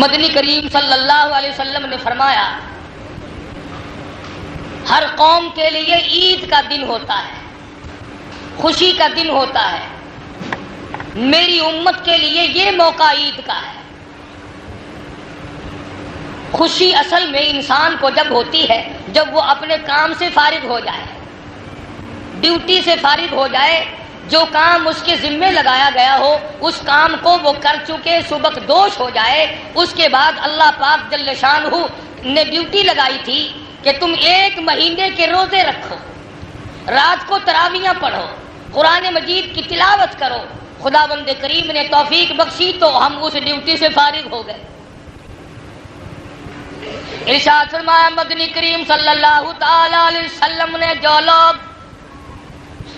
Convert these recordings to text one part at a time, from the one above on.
مدنی کریم صلی اللہ علیہ وسلم نے فرمایا ہر قوم کے لیے عید کا دن ہوتا ہے، خوشی کا دن ہوتا ہے۔ میری امت کے لیے یہ موقع عید کا ہے۔ خوشی اصل میں انسان کو جب ہوتی ہے جب وہ اپنے کام سے فارغ ہو جائے، ڈیوٹی سے فارغ ہو جائے، جو کام اس کے ذمے لگایا گیا ہو اس کام کو وہ کر چکے، سبکدوش ہو جائے۔ اس کے بعد اللہ پاک جل شانہ نے ڈیوٹی لگائی تھی کہ تم 1 مہینے کے روزے رکھو، رات کو تراویحاں پڑھو، قرآن مجید کی تلاوت کرو۔ خداوند کریم نے توفیق بخشی تو ہم اس ڈیوٹی سے فارغ ہو گئے۔ ارشاد فرمایا مدنی کریم صلی اللہ تعالی علیہ وسلم نے جو لوگ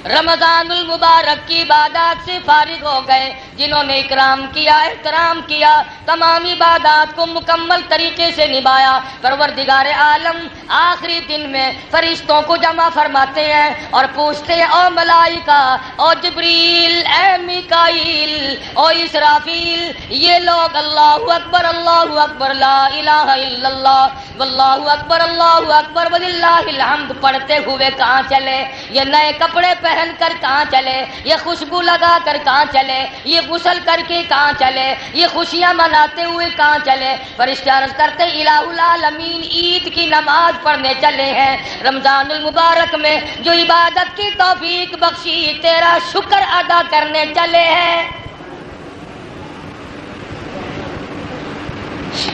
رمضان المبارک کی عبادات سے فارغ ہو گئے، جنہوں نے اکرام کیا، احترام کیا، تمام عبادات کو مکمل طریقے سے نبھایا، پروردگار عالم آخری دن میں فرشتوں کو جمع فرماتے ہیں اور پوچھتے ہیں او ملائکہ، او جبریل، اے میکائیل، او اسرافیل، یہ لوگ اللہ اکبر لا الہ الا اللہ واللہ اکبر وللہ الحمد پڑھتے ہوئے کہاں چلے؟ یہ نئے کپڑے پہن کر کہاں چلے؟ یہ خوشبو لگا کر کہاں چلے؟ یہ غسل کر کے کہاں چلے؟ یہ خوشیاں مناتے ہوئے کہاں چلے؟ فرشتے عرض کرتے الہ العالمین عید کی نماز پڑھنے چلے ہیں، رمضان المبارک میں جو عبادت کی توفیق بخشی تیرا شکر ادا کرنے چلے ہیں۔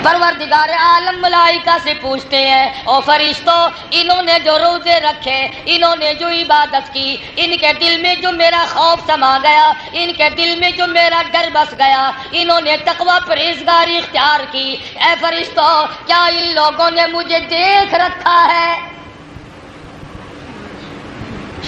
پروردگار عالم ملائکہ سے پوچھتے ہیں او فرشتوں، انہوں نے جو روزے رکھے، انہوں نے جو عبادت کی، ان کے دل میں جو میرا خوف سما گیا، ان کے دل میں جو میرا ڈر بس گیا، انہوں نے تقوی پرہیزگاری اختیار کی، اے فرشتوں کیا ان لوگوں نے مجھے دیکھ رکھا ہے؟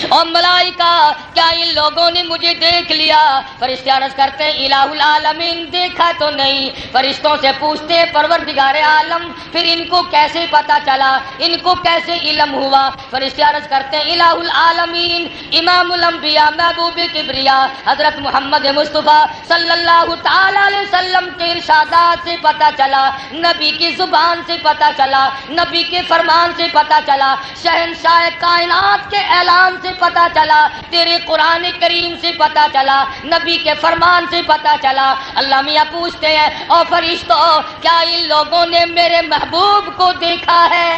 اور ملائکہ کیا ان لوگوں نے مجھے دیکھ لیا؟ فرشتے عرض کرتے ہیں الہ العالمین دیکھا تو نہیں۔ فرشتوں سے پوچھتے ہیں پروردگار عالم پھر ان کو کیسے پتا چلا، ان کو کیسے علم ہوا؟ فرشتے عرض کرتے ہیں الہ العالمین امام الانبیاء محبوب کبریا حضرت محمد مصطفیٰ صلی اللہ تعالی علیہ وسلم کے ارشادات سے پتا چلا، نبی کی زبان سے پتا چلا، نبی کے فرمان سے پتا چلا، شہنشاہ کائنات کے اعلان سے پتا چلا، تیرے قرآن کریم سے پتا چلا، نبی کے فرمان سے پتا چلا۔ اللہ میاں پوچھتے ہیں اور فرشتوں کیا ان لوگوں نے میرے محبوب کو دیکھا ہے؟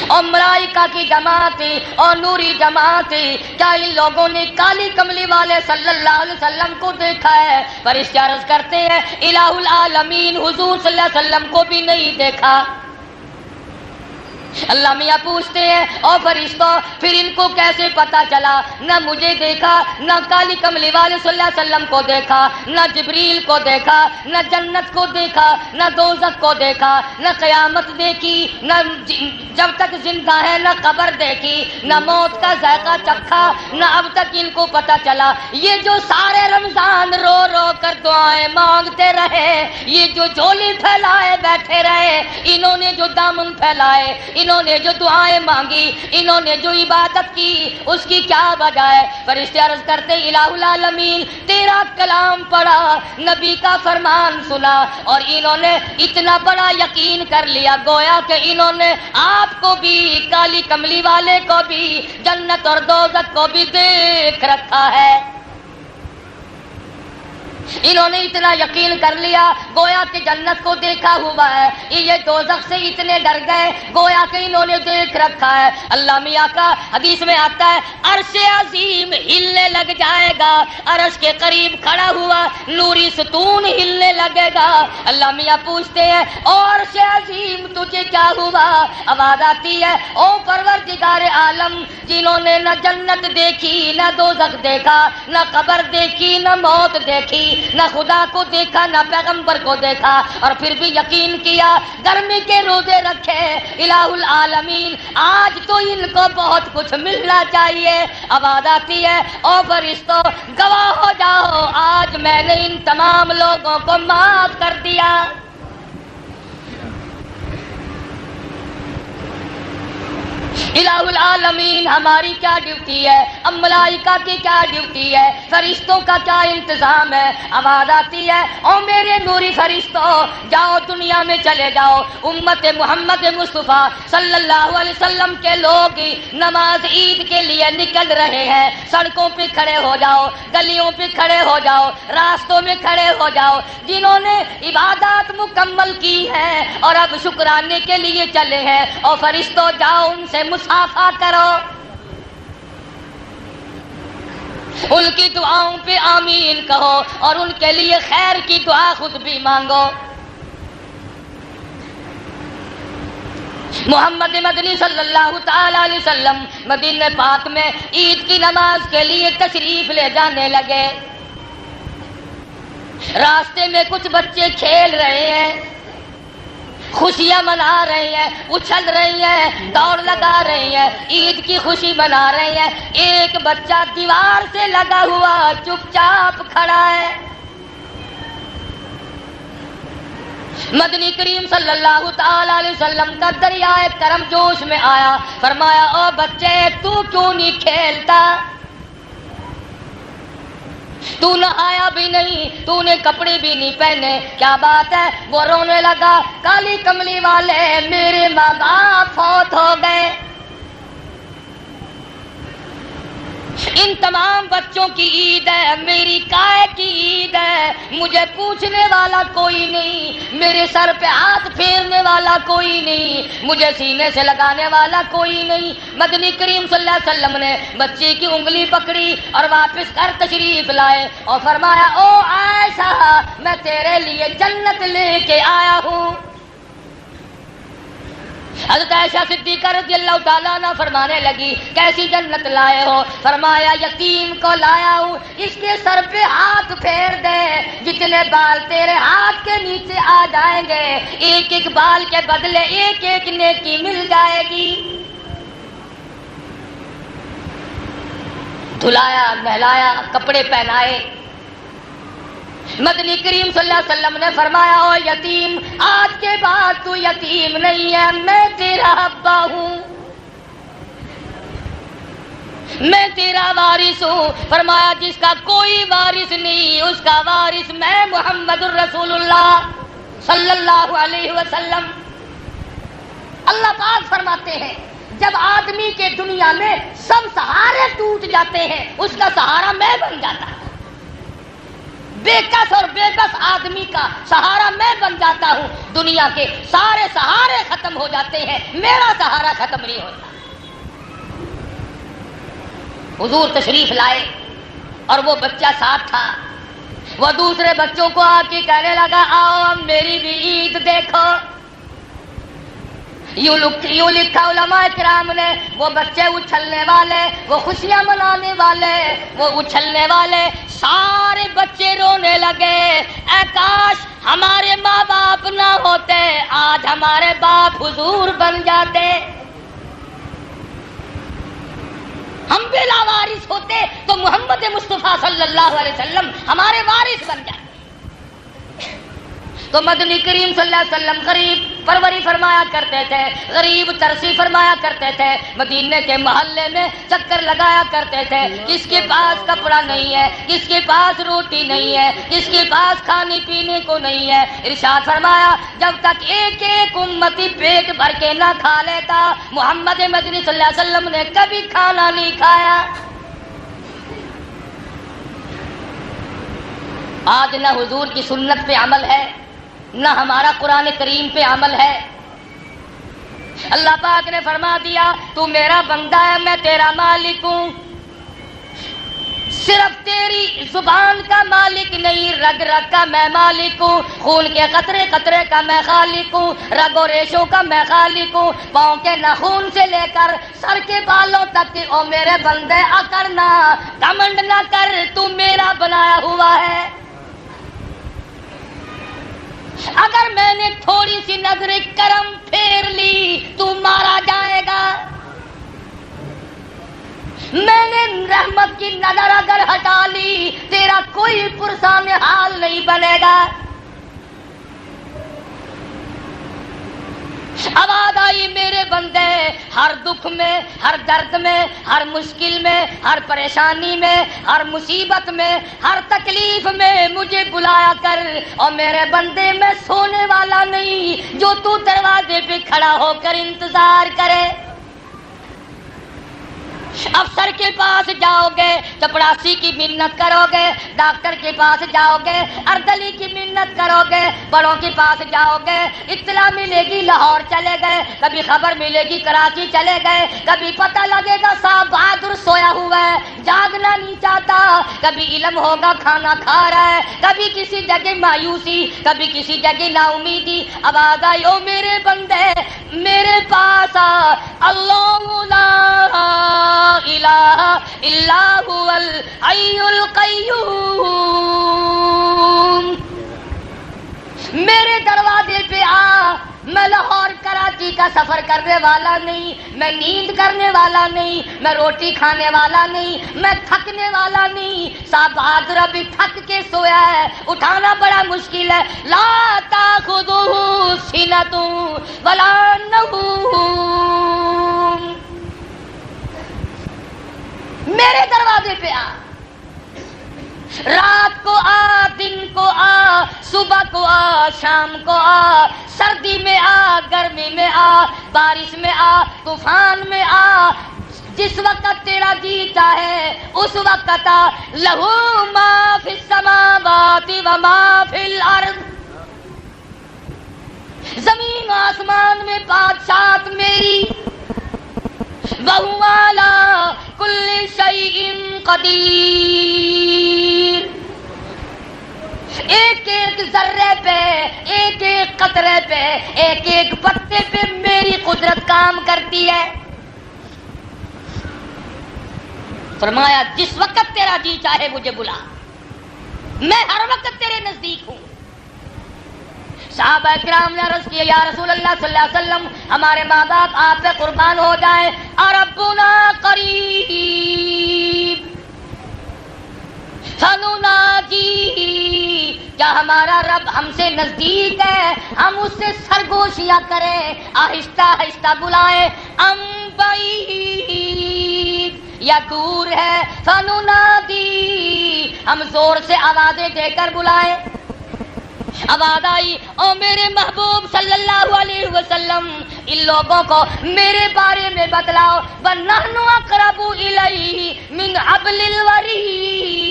اور ملائکہ کی جماعت اور نوری جماعت کیا ان لوگوں نے کالی کملی والے صلی اللہ علیہ وسلم کو دیکھا ہے؟ فرشتے عرض کرتے ہیں الہ العالمین حضور صلی اللہ علیہ وسلم کو بھی نہیں دیکھا۔ اللہ میاں پوچھتے ہیں اور فرشتوں پھر ان کو کیسے پتا چلا؟ نہ مجھے دیکھا، نہ کالی کملی والے صلی اللہ علیہ وسلم کو دیکھا، نہ جبریل کو دیکھا، نہ جنت کو دیکھا، نہ دوزخ کو دیکھا، نہ قیامت دیکھی، نہ جب تک زندہ ہے نہ قبر دیکھی، نہ موت کا ذائقہ چکھا، نہ اب تک ان کو پتا چلا۔ یہ جو سارے رمضان رو رو کر دعائیں مانگتے رہے، یہ جو جھولی پھیلائے بیٹھے رہے، انہوں نے جو دامن پھیلائے، انہوں نے جو دعائیں مانگی، انہوں نے جو عبادت کی، اس کی کیا وجہ ہے؟ فرشتے عرض کرتے الہ العالمین تیرا کلام پڑھا، نبی کا فرمان سنا اور انہوں نے اتنا بڑا یقین کر لیا گویا کہ انہوں نے آپ کو بھی، کالی کملی والے کو بھی، جنت اور دوزخ کو بھی دیکھ رکھا ہے۔ انہوں نے اتنا یقین کر لیا گویا کہ جنت کو دیکھا ہوا ہے، یہ دوزخ سے اتنے ڈر گئے گویا کہ انہوں نے دیکھ رکھا ہے۔ اللہ میاں کا حدیث میں آتا ہے عرش عظیم ہلنے لگ جائے گا، عرش کے قریب کھڑا ہوا نوری ستون ہلنے لگے گا۔ اللہ میاں پوچھتے ہیں اور عرش عظیم تجھے کیا ہوا؟ آواز آتی ہے او پروردگار عالم جنہوں نے نہ جنت دیکھی، نہ دوزخ دیکھا، نہ قبر دیکھی، نہ موت دیکھی، نہ خدا کو دیکھا، نہ پیغمبر کو دیکھا، اور پھر بھی یقین کیا، گرمی کے روزے رکھے، الہ العالمین آج تو ان کو بہت کچھ ملنا چاہیے۔ آواز آتی ہے او فرشتوں گواہ ہو جاؤ آج میں نے ان تمام لوگوں کو معاف کر دیا۔ الہ العالمین ہماری کیا ڈیوٹی ہے، اب ملائکہ کی کیا ڈیوٹی ہے، فرشتوں کا کیا انتظام ہے۔ آواز آتی ہے او میرے نوری فرشتوں، جاؤ دنیا میں چلے جاؤ، امت محمد مصطفیٰ صلی اللہ علیہ وسلم کے لوگ نماز عید کے لیے نکل رہے ہیں، سڑکوں پہ کھڑے ہو جاؤ، گلیوں پہ کھڑے ہو جاؤ، راستوں میں کھڑے ہو جاؤ، جنہوں نے عبادات مکمل کی ہے اور اب شکرانے کے لیے چلے ہیں، اور فرشتوں جاؤ ان سے مصافحہ کرو، ان کی دعاؤں پہ آمین کہو اور ان کے لیے خیر کی دعا خود بھی مانگو۔ محمد مدنی صلی اللہ تعالی علیہ وسلم مدینہ پاک میں عید کی نماز کے لیے تشریف لے جانے لگے۔ راستے میں کچھ بچے کھیل رہے ہیں، خوشیاں منا رہے ہیں، اچھل رہی ہیں، دوڑ لگا رہی ہیں، عید کی خوشی منا رہے ہیں۔ ایک بچہ دیوار سے لگا ہوا چپ چاپ کھڑا ہے۔ مدنی کریم صلی اللہ تعالی علیہ وسلم کا دریائے کرم جوش میں آیا، فرمایا او بچے تو کیوں نہیں کھیلتا، تو نہایا بھی نہیں، تو نے کپڑے بھی نہیں پہنے، کیا بات ہے؟ وہ رونے لگا، کالی کملی والے میرے ماں باپ فوت ہو گئے۔ ان تمام بچوں کی عید ہے، میری کائے کی عید ہے، مجھے پوچھنے والا کوئی نہیں، میرے سر پہ ہاتھ پھیرنے والا کوئی نہیں، مجھے سینے سے لگانے والا کوئی نہیں۔ مدنی کریم صلی اللہ علیہ وسلم نے بچے کی انگلی پکڑی اور واپس کر تشریف لائے اور فرمایا او عائشہ میں تیرے لیے جنت لے کے آیا ہوں۔ حضرت عائشہ صدیقہ رضی اللہ تعالیٰ عنہ فرمانے لگی کیسی جنت لائے ہو؟ فرمایا یتیم کو لایا ہوں، اس کے سر پہ ہاتھ پھیر دے، جتنے بال تیرے ہاتھ کے نیچے آ جائیں گے ایک ایک بال کے بدلے ایک ایک نیکی مل جائے گی۔ دھلایا، نہلایا، کپڑے پہنائے۔ مدنی کریم صلی اللہ علیہ وسلم نے فرمایا او یتیم آج کے بعد تو یتیم نہیں ہے، میں تیرا ابا ہوں، میں تیرا وارث ہوں۔ فرمایا جس کا کوئی وارث نہیں اس کا وارث میں محمد الرسول اللہ صلی اللہ علیہ وسلم۔ اللہ پاک فرماتے ہیں جب آدمی کے دنیا میں سب سہارے ٹوٹ جاتے ہیں اس کا سہارا میں بن جاتا ہوں، بے کس اور بے بس آدمی کا سہارا میں بن جاتا ہوں، دنیا کے سارے سہارے ختم ہو جاتے ہیں، میرا سہارا ختم نہیں ہوتا۔ حضور تشریف لائے اور وہ بچہ ساتھ تھا، وہ دوسرے بچوں کو آ کے کہنے لگا آؤ میری بھی عید دیکھو۔ یوں لکھا علماء کرام نے، وہ بچے اچھلنے والے، وہ خوشیاں منانے والے، وہ اچھلنے والے، سارے بچے رونے لگے، اے کاش ہمارے ماں باپ نہ ہوتے، آج ہمارے باپ حضور بن جاتے، ہم بلا وارث ہوتے تو محمد مصطفیٰ صلی اللہ علیہ وسلم ہمارے وارث بن جاتے۔ تو مدنی کریم صلی اللہ علیہ وسلم غریب پروری فرمایا کرتے تھے، غریب ترسی فرمایا کرتے تھے، مدینے کے محلے میں چکر لگایا کرتے تھے، کس کے پاس کپڑا نہیں ہے، کس کے پاس روٹی نہیں ہے، کس کے پاس کھانے پینے کو نہیں ہے۔ ارشاد فرمایا جب تک ایک ایک امتی پیٹ بھر کے نہ کھا لیتا محمد مدنی صلی اللہ علیہ وسلم نے کبھی کھانا نہیں کھایا۔ آج نہ حضور کی سنت پہ عمل ہے، نہ ہمارا قرآن کریم پہ عمل ہے۔ اللہ پاک نے فرما دیا تو میرا بندہ ہے، میں تیرا مالک ہوں، صرف تیری زبان کا مالک نہیں، رگ رگ کا میں مالک ہوں، خون کے قطرے قطرے کا میں خالق ہوں، رگ و ریشوں کا میں خالق ہوں، پاؤں کے ناخون سے لے کر سر کے بالوں تک او میرے بندے اکڑنا گھمنڈ نہ کر، تو میرا بنایا ہوا ہے۔ اگر میں نے تھوڑی سی نظر کرم پھیر لی تو مارا جائے گا، میں نے رحمت کی نظر اگر ہٹا لی تیرا کوئی پرسان حال نہیں بنے گا۔ آواز آئی میرے بندے ہر دکھ میں، ہر درد میں، ہر مشکل میں، ہر پریشانی میں، ہر مصیبت میں، ہر تکلیف میں مجھے بلایا کر، اور میرے بندے میں سونے والا نہیں جو تو دروازے پہ کھڑا ہو کر انتظار کرے۔ افسر کے پاس جاؤ گے چپڑاسی کی منت کرو گے، ڈاکٹر کے پاس جاؤ گے اردلی کی منت کرو گے، بڑوں کے پاس جاؤ گے اطلاع ملے گی لاہور چلے گئے، کبھی خبر ملے گی کراچی چلے گئے، کبھی پتہ لگے گا صاحب بہادر سویا ہوا ہے جاگنا نہیں چاہتا، کبھی علم ہوگا کھانا کھا رہا ہے، کبھی کسی جگہ مایوسی، کبھی کسی جگہ نا امیدی، آواز آئی او میرے بندے میرے پاس آ، اللہ لا الہ الا هو الحی القیوم، میرے دروازے پہ آ، میں لاہور کراچی کا سفر کرنے والا نہیں، میں نیند کرنے والا نہیں، میں روٹی کھانے والا نہیں، میں تھکنے والا نہیں، صاحب بہادر ابھی تھک کے سویا ہے، اٹھانا بڑا مشکل ہے، لا تاخذہ سنۃ ولا نوم، میرے دروازے پہ آ، رات کو آ، دن کو آ، صبح کو آ، شام کو آ، سردی میں آ، گرمی میں آ، بارش میں آ، طوفان میں آ، جس وقت تیرا جی چاہے اس وقت آ، لہو ما فی السماوات و ما فی الارض، زمین آسمان میں بادشاہت میری، وَهُوَ عَلَىٰ كُلِّ شَيْءٍ قَدِيرٌ، ایک ایک ذرے پہ، ایک ایک قطرے پہ، ایک ایک پتے پہ میری قدرت کام کرتی ہے۔ فرمایا جس وقت تیرا جی چاہے مجھے بلا، میں ہر وقت تیرے نزدیک ہوں۔ صحابہ کرام نے عرض کیا یا رسول اللہ صلی اللہ علیہ وسلم ہمارے ماں باپ آپ پہ قربان ہو جائیں، ربنا قریب فنناجی، کیا ہمارا رب ہم سے نزدیک ہے ہم اس سے سرگوشیاں کریں، آہستہ آہستہ بلائیں، ام بعید یا دور ہے، فننادی ہم زور سے آوازیں دے کر بلائیں۔ آواز آئی او میرے محبوب صلی اللہ علیہ وسلم ان لوگوں کو میرے بارے میں بتلاؤ، وَنَحْنُ أَقْرَبُ إِلَيْهِ مِنْ حَبْلِ الْوَرِيدِ،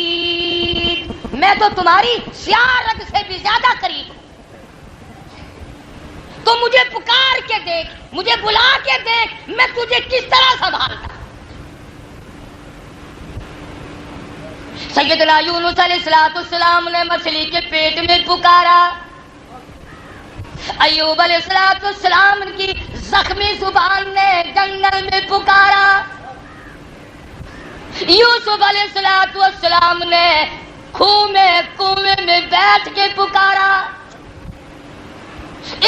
میں تو تمہاری سیاہ رگ سے بھی زیادہ قریب ہوں، تو مجھے پکار کے دیکھ، مجھے بلا کے دیکھ میں تجھے کس طرح سنبھالتا۔ سیدنا یونس علیہ السلام نے مچھلی کے پیٹ میں پکارا، ایوب علیہ السلام کی زخمی زبان نے جنگل میں پکارا، یوسف علیہ السلام نے کنویں میں بیٹھ کے پکارا،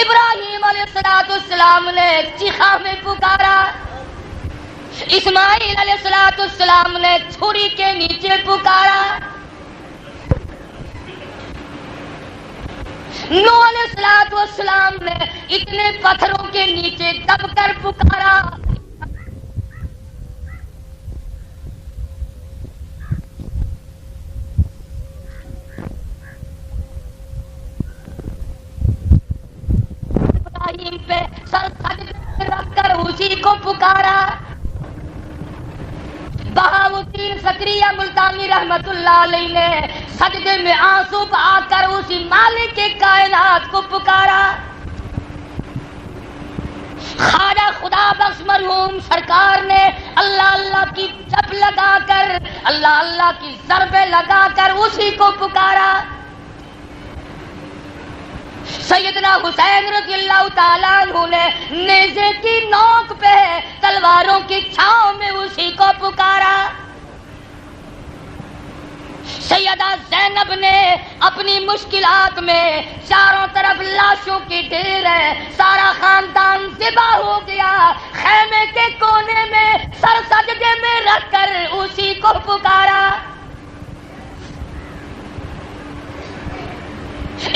ابراہیم علیہ السلام نے چیخا میں پکارا، اسماعیل علیہ السلام نے چھری کے نیچے پکارا، نوح علیہ السلام نے اتنے پتھروں کے نیچے دب کر پکارا، ابراہیم پہ سر سجدے رکھ کر اسی کو پکارا، بہاؤدین زکریا ملتانی رحمت اللہ علیہ نے سجدے میں آنسو بہا کر اسی مالک کے کائنات کو پکارا، خواجہ خدا بخش مرحوم سرکار نے اللہ اللہ کی جپ لگا کر، اللہ اللہ کی ضربیں لگا کر اسی کو پکارا، سیدنا حسین رضی اللہ تعالیٰ عنہ نے نیزے کی نوک پہ تلواروں کی چھاؤں میں اسی کو پکارا، سیدہ زینب نے اپنی مشکلات میں چاروں طرف لاشوں کی ڈھیر ہے، سارا خاندان ذبح ہو گیا، خیمے کے کونے میں سر سجدے میں رکھ کر اسی کو پکارا،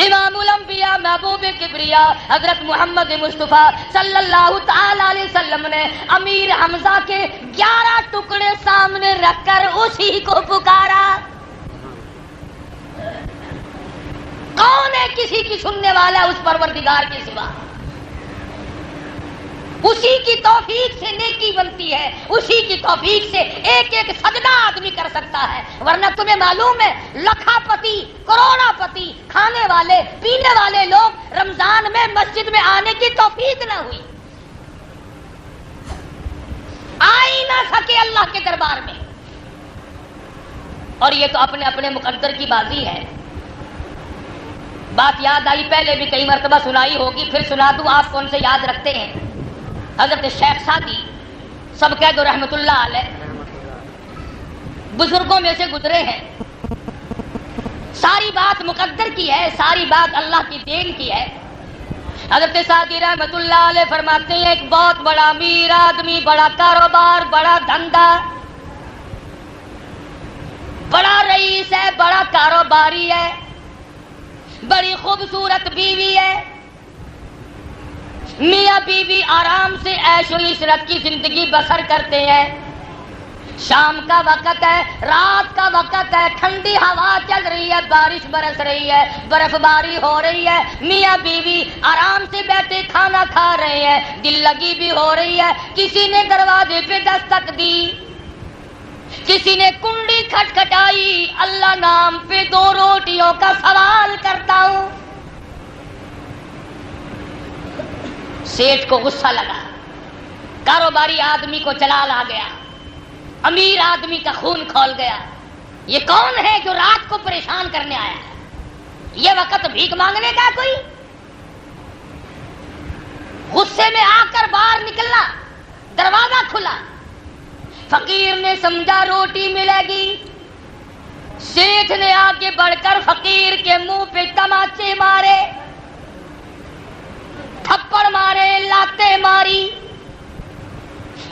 امام الانبیاء انبیاء محبوب کبریا حضرت محمد مصطفیٰ صلی اللہ تعالی علیہ وسلم نے امیر حمزہ کے 11 ٹکڑے سامنے رکھ کر اسی کو پکارا. کون ہے کسی کی سننے والا اس پروردگار کے سوا؟ اسی کی توفیق سے نیکی بنتی ہے، اسی کی توفیق سے ایک ایک سجدہ آدمی کر سکتا ہے. ورنہ تمہیں معلوم ہے لکھا پتی کروڑا پتی کھانے والے پینے والے لوگ رمضان میں مسجد میں آنے کی توفیق نہ ہوئی، آ ہی نہ سکے اللہ کے دربار میں. اور یہ تو اپنے اپنے مقدر کی بازی ہے. بات یاد آئی، پہلے بھی کئی مرتبہ سنائی ہوگی، پھر سنا دوں. آپ کون سے یاد رکھتے ہیں؟ حضرت شیخ سعدی سب کہہ دو رحمت اللہ علیہ، بزرگوں میں سے گزرے ہیں. ساری بات مقدر کی ہے، ساری بات اللہ کی دین کی ہے. حضرت سعدی رحمت اللہ علیہ فرماتے ہیں ایک بہت بڑا امیر آدمی، بڑا کاروبار، بڑا دھندا، بڑا رئیس ہے، بڑا کاروباری ہے، بڑی خوبصورت بیوی ہے، میاں بیوی آرام سے عیش و عشرت کی زندگی بسر کرتے ہیں. شام کا وقت ہے، رات کا وقت ہے، ٹھنڈی ہوا چل رہی ہے، بارش برس رہی ہے، برف باری ہو رہی ہے، میاں بیوی آرام سے بیٹھے کھانا کھا رہے ہیں، دل لگی بھی ہو رہی ہے. کسی نے دروازے پہ دستک دی، کسی نے کنڈی کھٹکھٹائی. اللہ نام پہ 2 روٹیوں کا سوال کرتا ہوں. سیٹھ کو غصہ لگا، کاروباری آدمی کو جلال آ گیا، امیر آدمی کا خون کھول گیا. یہ کون ہے جو رات کو پریشان کرنے آیا ہے؟ یہ وقت بھیک مانگنے کا کوئی؟ غصے میں آ کر باہر نکلنا، دروازہ کھلا. فقیر نے سمجھا روٹی ملے گی. سیٹھ نے آگے بڑھ کر فقیر کے منہ پہ تماچے مارے، تھپڑ مارے، لاتیں ماری.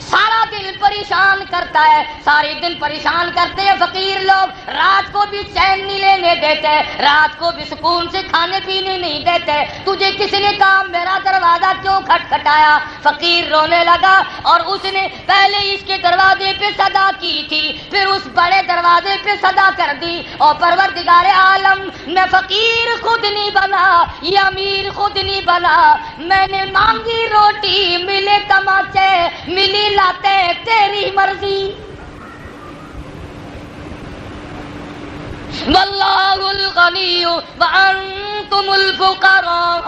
سارا دن پریشان کرتا ہے، سارے دن پریشان کرتے ہیں فقیر لوگ. رات کو بھی چین نہیں لینے دیتے، رات کو بھی سکون سے کھانے پینے نہیں دیتے. تجھے کسی نے کہا میرا دروازہ کیوں کھٹکھٹایا؟ فقیر رونے لگا، اور اس نے پہلے اس کے دروازے پہ صدا کی تھی، پھر اس بڑے دروازے پہ صدا کر دی. اور پروردگار عالم، میں فقیر خود نہیں بنا، یہ امیر خود نہیں بنا، میں نے مانگی روٹی، ملے تماچے، ملی لاتے، تیری مرضی. واللہ الغنی وانتم الفقراء.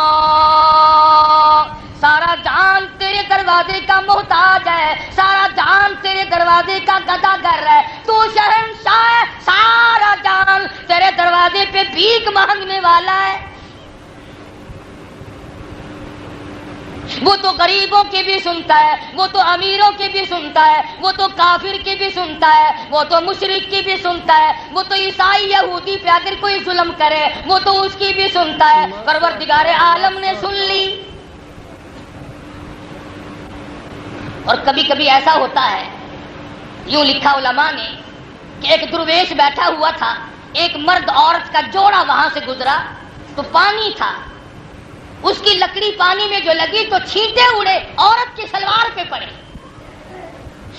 سارا جان تیرے دروازے کا محتاج ہے، سارا جان تیرے دروازے کا گداگر ہے. تو شہنشاہ ہے، سارا جان تیرے دروازے پہ بھیک مانگنے والا ہے. وہ تو غریبوں کی بھی سنتا ہے، وہ تو امیروں کی بھی سنتا ہے، وہ تو کافر کی بھی سنتا ہے، وہ تو مشرک کی بھی سنتا ہے، وہ تو عیسائی یہودی پہ اگر کوئی ظلم کرے وہ تو اس کی بھی سنتا ہے. پروردگار عالم نے سن لی. اور کبھی کبھی ایسا ہوتا ہے، یوں لکھا علماء نے کہ ایک درویش بیٹھا ہوا تھا، ایک مرد عورت کا جوڑا وہاں سے گزرا تو پانی تھا، اس کی لکڑی پانی میں جو لگی تو چھینٹے اڑے، عورت کی سلوار پہ پڑے.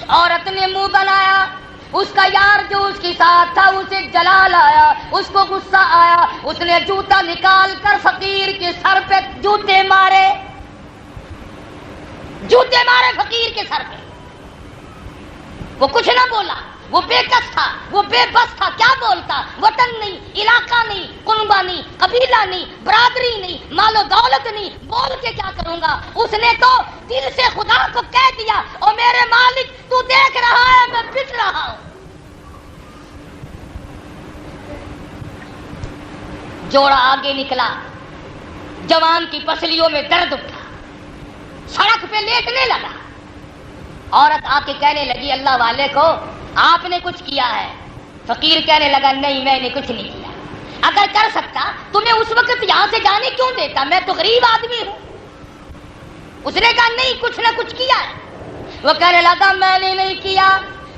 عورت نے منہ بنایا، اس کا یار جو اس کے ساتھ تھا اسے جلال آیا، اس کو غصہ آیا، اس نے جوتا نکال کر فقیر کے سر پہ جوتے مارے، جوتے مارے فقیر کے سر پہ. وہ کچھ نہ بولا، وہ بے کس تھا، وہ بے بس تھا. کیا بولتا؟ وطن نہیں، علاقہ نہیں، کنبہ نہیں، قبیلہ نہیں، برادری نہیں، مال و دولت نہیں، بول کے کیا کروں گا؟ اس نے تو دل سے خدا کو کہہ دیا، او میرے مالک تو دیکھ رہا ہے میں پٹ رہا ہوں. جوڑا آگے نکلا، جوان کی پسلیوں میں درد اٹھا، سڑک پہ لیٹنے لگا. عورت آ کے کہنے لگی اللہ والے کو آپ نے کچھ کیا ہے؟ فقیر کہنے لگا نہیں میں نے کچھ نہیں کیا. اگر کر سکتا تمہیں اس وقت یہاں سے جانے کیوں دیتا؟ میں تو غریب آدمی ہوں. اس نے کہا نہیں کچھ نہ کچھ کیا ہے. وہ کہنے لگا میں نے نہیں کیا.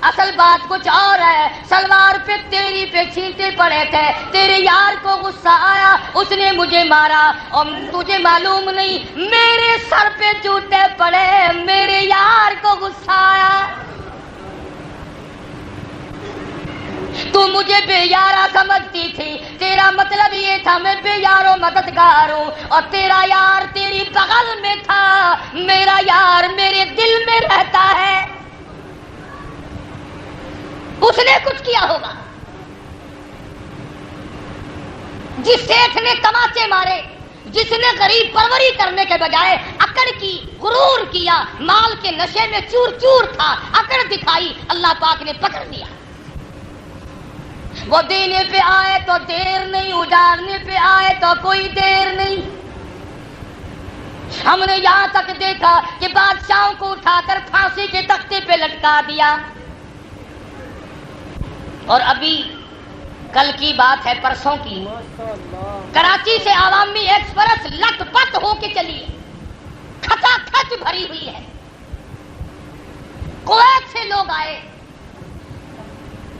اصل بات کچھ اور ہے. سلوار پہ تیری پہ چھینٹے پڑے تھے, تیرے یار کو غصہ آیا, اس نے مجھے مارا, اور تجھے معلوم نہیں میرے سر پہ جوتے پڑے, میرے یار کو غصہ آیا. تو مجھے بے یارا سمجھتی تھی, تیرا مطلب یہ تھا میں بے یارو مددگار ہوں, اور تیرا یار تیری بغل میں تھا, میرا یار میرے دل میں رہتا ہے. اس نے کچھ کیا ہوگا. جس سیٹھ نے تماچے مارے, جس نے غریب پروری کرنے کے بجائے اکڑ کی, غرور کیا, مال کے نشے میں چور چور تھا, اکڑ دکھائی, اللہ پاک نے پکڑ لیا. وہ دینے پہ آئے تو دیر نہیں, اجارنے پہ آئے تو کوئی دیر نہیں. ہم نے یہاں تک دیکھا کہ بادشاہوں کو اٹھا کر پھانسی کے تختے پہ لٹکا دیا. اور ابھی کل کی بات ہے, پرسوں کی, کراچی سے عوامی ایکسپریس لٹ پٹ ہو کے چلی, کھچا کھچ بھری ہوئی ہے. کویت سے لوگ آئے,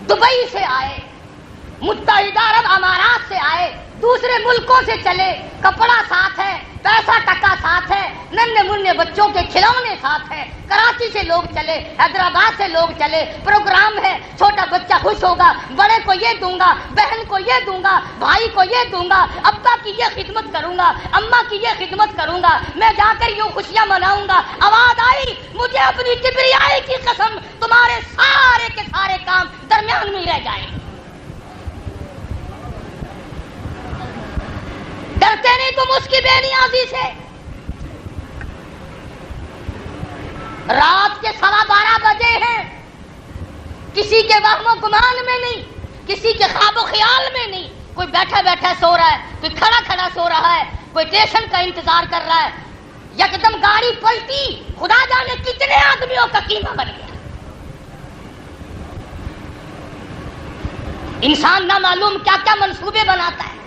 دبئی سے آئے, متحدہ عرب امارات سے آئے, دوسرے ملکوں سے چلے, کپڑا ساتھ ہے, پیسہ ٹکا ساتھ ہے, ننھے منھے بچوں کے کھلونے ساتھ ہیں. کراچی سے لوگ چلے, حیدرآباد سے لوگ چلے, پروگرام ہے, چھوٹا بچہ خوش ہوگا, بڑے کو یہ دوں گا, بہن کو یہ دوں گا, بھائی کو یہ دوں گا, ابا کی یہ خدمت کروں گا, اماں کی یہ خدمت کروں گا, میں جا کر یوں خوشیاں مناؤں گا. آواز آئی, مجھے اپنی کبریائی کی قسم, تمہارے سارے کے سارے کام درمیان میں رہ جائیں. ڈرتے نہیں تم اس کی بے نیازی سے. رات کے 12:15 بجے ہیں, کسی کے وہم و گمان میں نہیں, کسی کے خواب و خیال میں نہیں. کوئی بیٹھا بیٹھا سو رہا ہے, کوئی کھڑا کھڑا سو رہا ہے, کوئی اسٹیشن کا انتظار کر رہا ہے. یکدم گاڑی پلٹی, خدا جانے کتنے آدمیوں کا قیمہ بن گیا. انسان نہ معلوم کیا کیا منصوبے بناتا ہے,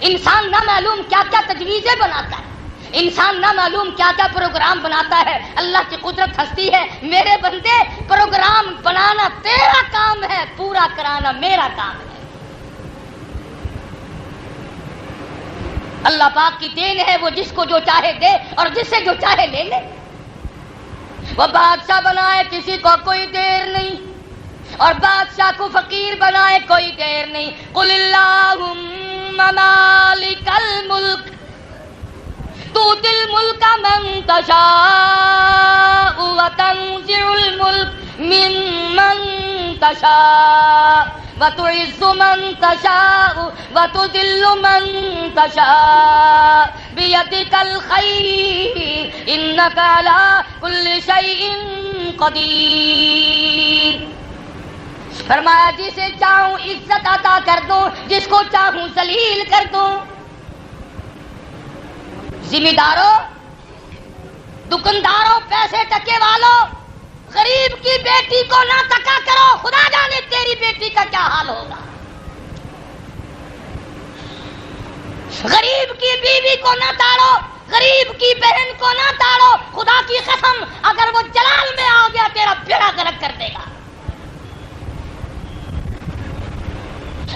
انسان نہ معلوم کیا کیا تجویزیں بناتا ہے, انسان نہ معلوم کیا کیا پروگرام بناتا ہے. اللہ کی قدرت ہستی ہے, میرے بندے پروگرام بنانا تیرا کام ہے, پورا کرانا میرا کام ہے. اللہ پاک کی دین ہے, وہ جس کو جو چاہے دے اور جس سے جو چاہے لے لے. وہ بادشاہ بنائے, کسی کو کوئی دیر نہیں, اور بادشاہ کو فقیر بنائے, کوئی دیر نہیں. قل اللہم مالک الملک تؤتی الملک من تشاء وتنزع الملک ممن تشاء وتعز من تشاء وتذل من تشاء بیدک الخیر انک علی کل شیء قدیر. فرمایا جسے چاہوں عزت عطا کر دوں, جس کو چاہوں ذلیل کر دوں. ذمہ داروں, دکانداروں, پیسے ٹکے والوں, غریب کی بیٹی کو نہ تکا کرو, خدا جانے تیری بیٹی کا کیا حال ہوگا. غریب کی بیوی کو نہ تاڑو, غریب کی بہن کو نہ تاڑو, خدا کی قسم اگر وہ جلال میں آ گیا تیرا بیڑا غرق کر دے گا.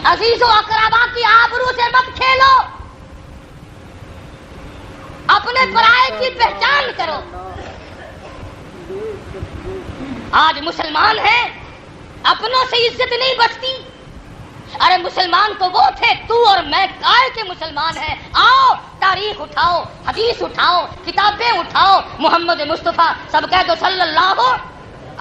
عزیز و اقربا کی آبرو سے مت کھیلو, اپنے پرائے کی پہچان کرو. آج مسلمان ہیں, اپنوں سے عزت نہیں بچتی. ارے مسلمان تو وہ تھے, تو اور میں کائے کے مسلمان ہیں. آؤ تاریخ اٹھاؤ, حدیث اٹھاؤ, کتابیں اٹھاؤ, محمد مصطفیٰ سب کہہ دو صلی اللہ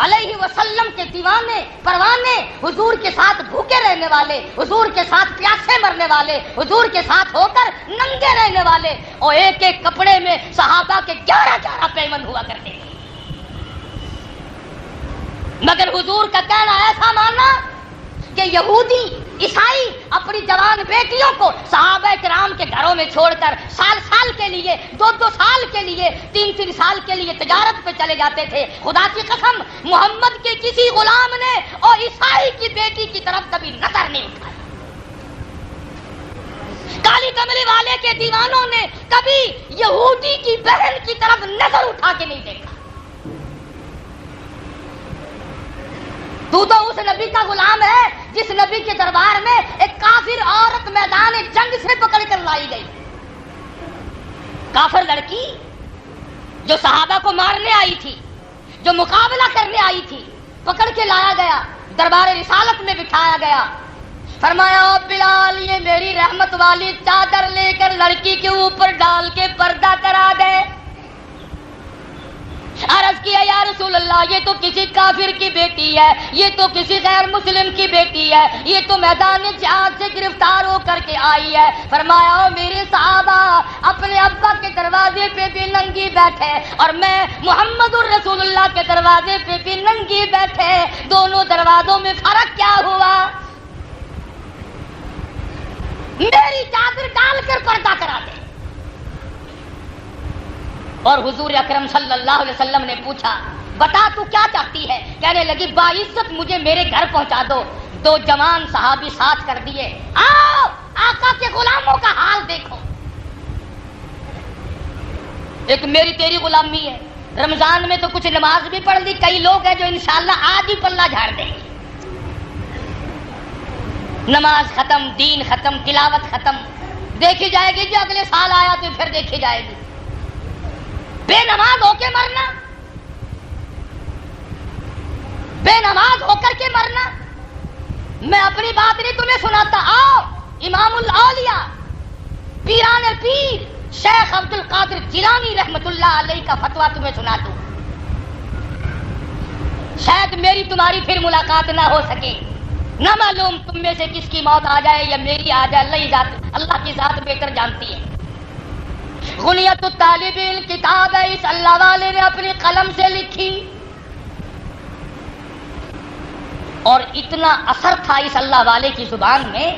علیہ وسلم کے دیوانے پروانے, حضور کے ساتھ بھوکے رہنے والے, حضور کے ساتھ پیاسے مرنے والے, حضور کے ساتھ ہو کر ننگے رہنے والے, اور ایک ایک کپڑے میں صحابہ کے 11 پیمند ہوا کرتے تھے. مگر حضور کا کہنا ایسا ماننا کہ یہودی عیسائی اپنی جوان بیٹیوں کو صحابہ کرام کے گھروں میں چھوڑ کر سال سال کے لیے, 2 سال کے لیے, 3 سال کے لیے تجارت پہ چلے جاتے تھے. خدا کی قسم محمد کے کسی غلام نے اور عیسائی کی بیٹی کی طرف کبھی نظر نہیں اٹھائی. کالی کملی والے کے دیوانوں نے کبھی یہودی کی بہن کی طرف نظر اٹھا کے نہیں دیکھا. تو اس نبی کا غلام ہے جس نبی کے دربار میں ایک کافر عورت میدان جنگ سے پکڑ کر لائی گئی. کافر لڑکی جو صحابہ کو مارنے آئی تھی، جو مقابلہ کرنے آئی تھی، پکڑ کے لایا گیا، دربار رسالت میں بٹھایا گیا. فرمایا او بلال، یہ میری رحمت والی چادر لے کر لڑکی کے اوپر ڈال کے پردہ کرا دے. عرض کیا یا رسول اللہ، یہ تو کسی کافر کی بیٹی ہے، یہ تو کسی غیر مسلم کی بیٹی ہے، یہ تو میدان جہاد سے گرفتار ہو کر کے آئی ہے. فرمایا او میرے صحابہ، اپنے ابا کے دروازے پہ بھی ننگی بیٹھے اور میں محمد الرسول اللہ کے دروازے پہ بھی ننگی بیٹھے، دونوں دروازوں میں فرق کیا ہوا؟ میری چادر ڈال کر پردہ کرا دے. اور حضور اکرم صلی اللہ علیہ وسلم نے پوچھا بتا تو کیا چاہتی ہے؟ کہنے لگی باعزت مجھے میرے گھر پہنچا دو. دو جوان صحابی ساتھ کر دیے. آؤ آقا کے غلاموں کا حال دیکھو. ایک میری تیری غلامی ہے. رمضان میں تو کچھ نماز بھی پڑھ لی، کئی لوگ ہیں جو انشاءاللہ آج ہی پلہ جھاڑ دیں گے. نماز ختم، دین ختم، تلاوت ختم، دیکھی جائے گی جو اگلے سال آیا تو پھر دیکھی جائے گی. بے نماز ہو کے مرنا، بے نماز ہو کر کے مرنا. میں اپنی بات نہیں تمہیں سناتا. آؤ امام الاولیاء پیران پیر شیخ عبد القادر جیلانی رحمت اللہ علیہ کا فتویٰ تمہیں سنا دوں. شاید میری تمہاری پھر ملاقات نہ ہو سکے، نہ معلوم تم میں سے کس کی موت آ جائے یا میری آ جائے. اللہ کی ذات بہتر جانتی ہے. غنیت الطالب کتاب ہے، اس اللہ والے نے اپنی قلم سے لکھی اور اتنا اثر تھا اس اللہ والے کی زبان میں.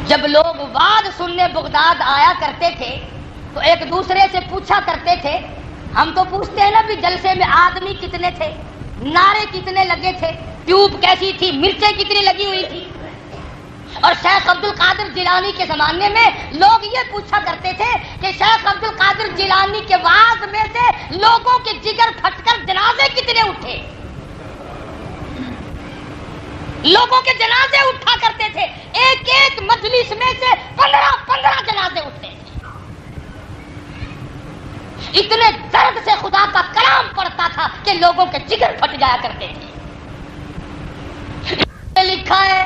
جب لوگ وعظ سننے بغداد آیا کرتے تھے تو ایک دوسرے سے پوچھا کرتے تھے. ہم تو پوچھتے ہیں نا بھی جلسے میں آدمی کتنے تھے، نعرے کتنے لگے تھے، ٹیوب کیسی تھی، مرچیں کتنی لگی ہوئی تھی. اور شیخ عبد القادر جیلانی کے زمانے میں لوگ یہ پوچھا کرتے تھے کہ شیخ عبد القادر جیلانی کے وعظ میں سے لوگوں کے جگر پھٹ کر جنازے کتنے اٹھے. لوگوں کے جنازے اٹھا کرتے تھے، ایک ایک مجلس میں سے 15 جنازے اٹھتے تھے. اتنے درد سے خدا کا کلام پڑھتا تھا کہ لوگوں کے جگر پھٹ جایا کرتے تھے. لکھا ہے،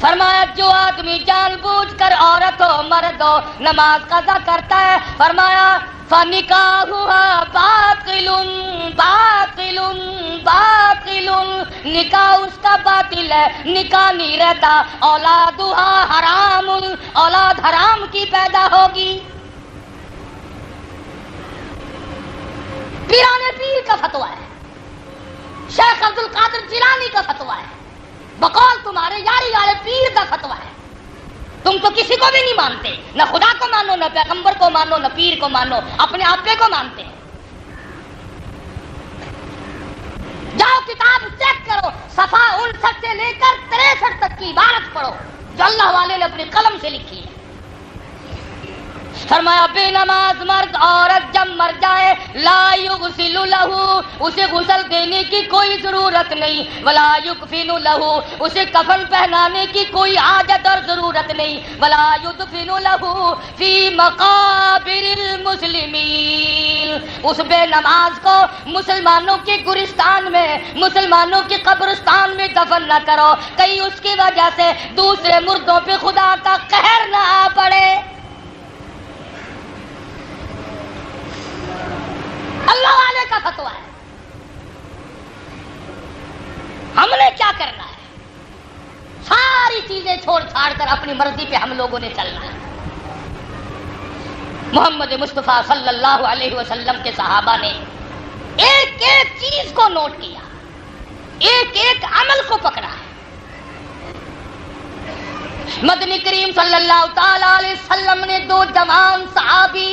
فرمایا جو آدمی جان بوجھ کر عورت ہو مرد ہو نماز قضا کرتا ہے، فرمایا فَنِكَاحُهَا بَاطِلٌ بَاطِلٌ بَاطِلٌ، نکاح اس کا باطل ہے، نکاح نہیں رہتا. اولادها حرام، اولاد حرام کی پیدا ہوگی. پیران پیر کا فتویٰ ہے، شیخ عبد القادر جیلانی کا فتویٰ ہے، بقول تمہارے یاری والے پیر کا فتویٰ ہے. تم تو کسی کو بھی نہیں مانتے، نہ خدا کو مانو، نہ پیغمبر کو مانو، نہ پیر کو مانو، اپنے آپے کو مانتے ہیں. جاؤ کتاب چیک کرو، صفحہ 59 سے لے کر 63 تک کی عبارت پڑھو جو اللہ والے نے اپنی قلم سے لکھی ہے. فرمایا بے نماز مرد عورت جب مر جائے لا یغسل لہو، اسے غسل دینے کی کوئی ضرورت نہیں، ولا یکفن لہو، اسے کفن پہنانے کی کوئی حاجت اور ضرورت نہیں، ولا یدفن لہو فی مقابر المسلمین، اس بے نماز کو مسلمانوں کے گورستان میں، مسلمانوں کے قبرستان میں دفن نہ کرو، کہیں اس کی وجہ سے دوسرے مردوں پہ خدا کا قہر نہ آ پڑے. اللہ والے کا فتویٰ ہے. ہم نے کیا کرنا ہے؟ ساری چیزیں چھوڑ چھاڑ کر اپنی مرضی پہ ہم لوگوں نے چلنا ہے. محمد مصطفیٰ صلی اللہ علیہ وسلم کے صحابہ نے ایک ایک چیز کو نوٹ کیا، ایک ایک عمل کو پکڑا ہے. مدنی کریم صلی اللہ تعالی علیہ وسلم نے 2 جوان صحابی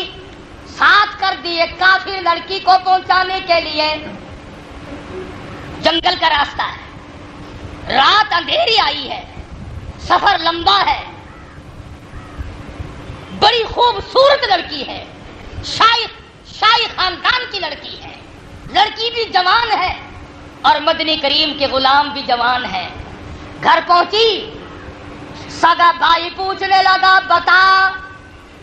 ساتھ کر دیے کافر لڑکی کو پہنچانے کے لیے. جنگل کا راستہ ہے، رات اندھیری آئی ہے، سفر لمبا ہے، بڑی خوبصورت لڑکی ہے، شاہی خاندان کی لڑکی ہے، لڑکی بھی جوان ہے، اور مدنی کریم کے غلام بھی جوان ہیں. گھر پہنچی, سگا بھائی پوچھنے لگا بتا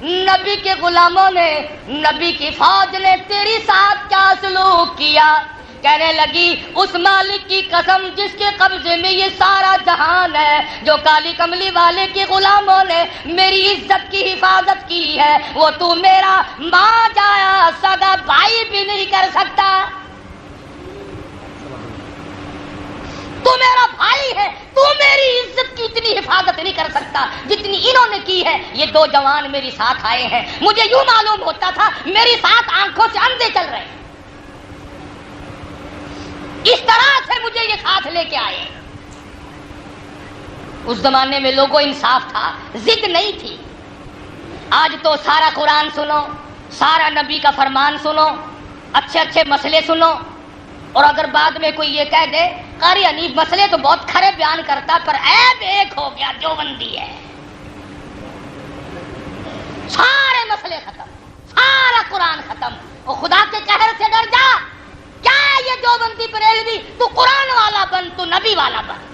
نبی کے غلاموں نے, نبی کی فوج نے تیری ساتھ کیا سلوک کیا؟ کہنے لگی اس مالک کی قسم جس کے قبضے میں یہ سارا جہان ہے, جو کالی کملی والے کے غلاموں نے میری عزت کی حفاظت کی ہے, وہ تو میرا ماں جایا سگا بھائی بھی نہیں کر سکتا. تو میرا بھائی ہے, تو میری عزت کی اتنی حفاظت نہیں کر سکتا جتنی انہوں نے کی ہے. یہ دو جوان میری ساتھ آئے ہیں, مجھے یوں معلوم ہوتا تھا میری ساتھ آنکھوں سے اندھے چل رہے ہیں, اس طرح سے مجھے یہ ساتھ لے کے آئے. اس زمانے میں لوگوں انصاف تھا, ضد نہیں تھی. آج تو سارا قرآن سنو, سارا نبی کا فرمان سنو, اچھے اچھے مسئلے سنو, اور اگر بعد میں کوئی یہ کہہ دے قاری حنیف مسئلے تو بہت کھرے بیان کرتا پر عیب ایک ہو گیا, دیوبندی ہے. سارے مسئلے ختم, سارا قرآن ختم. اور خدا کے قہر سے ڈر جا, کیا ہے یہ دیوبندی بریلوی؟ تو قرآن والا بن, تو نبی والا بن.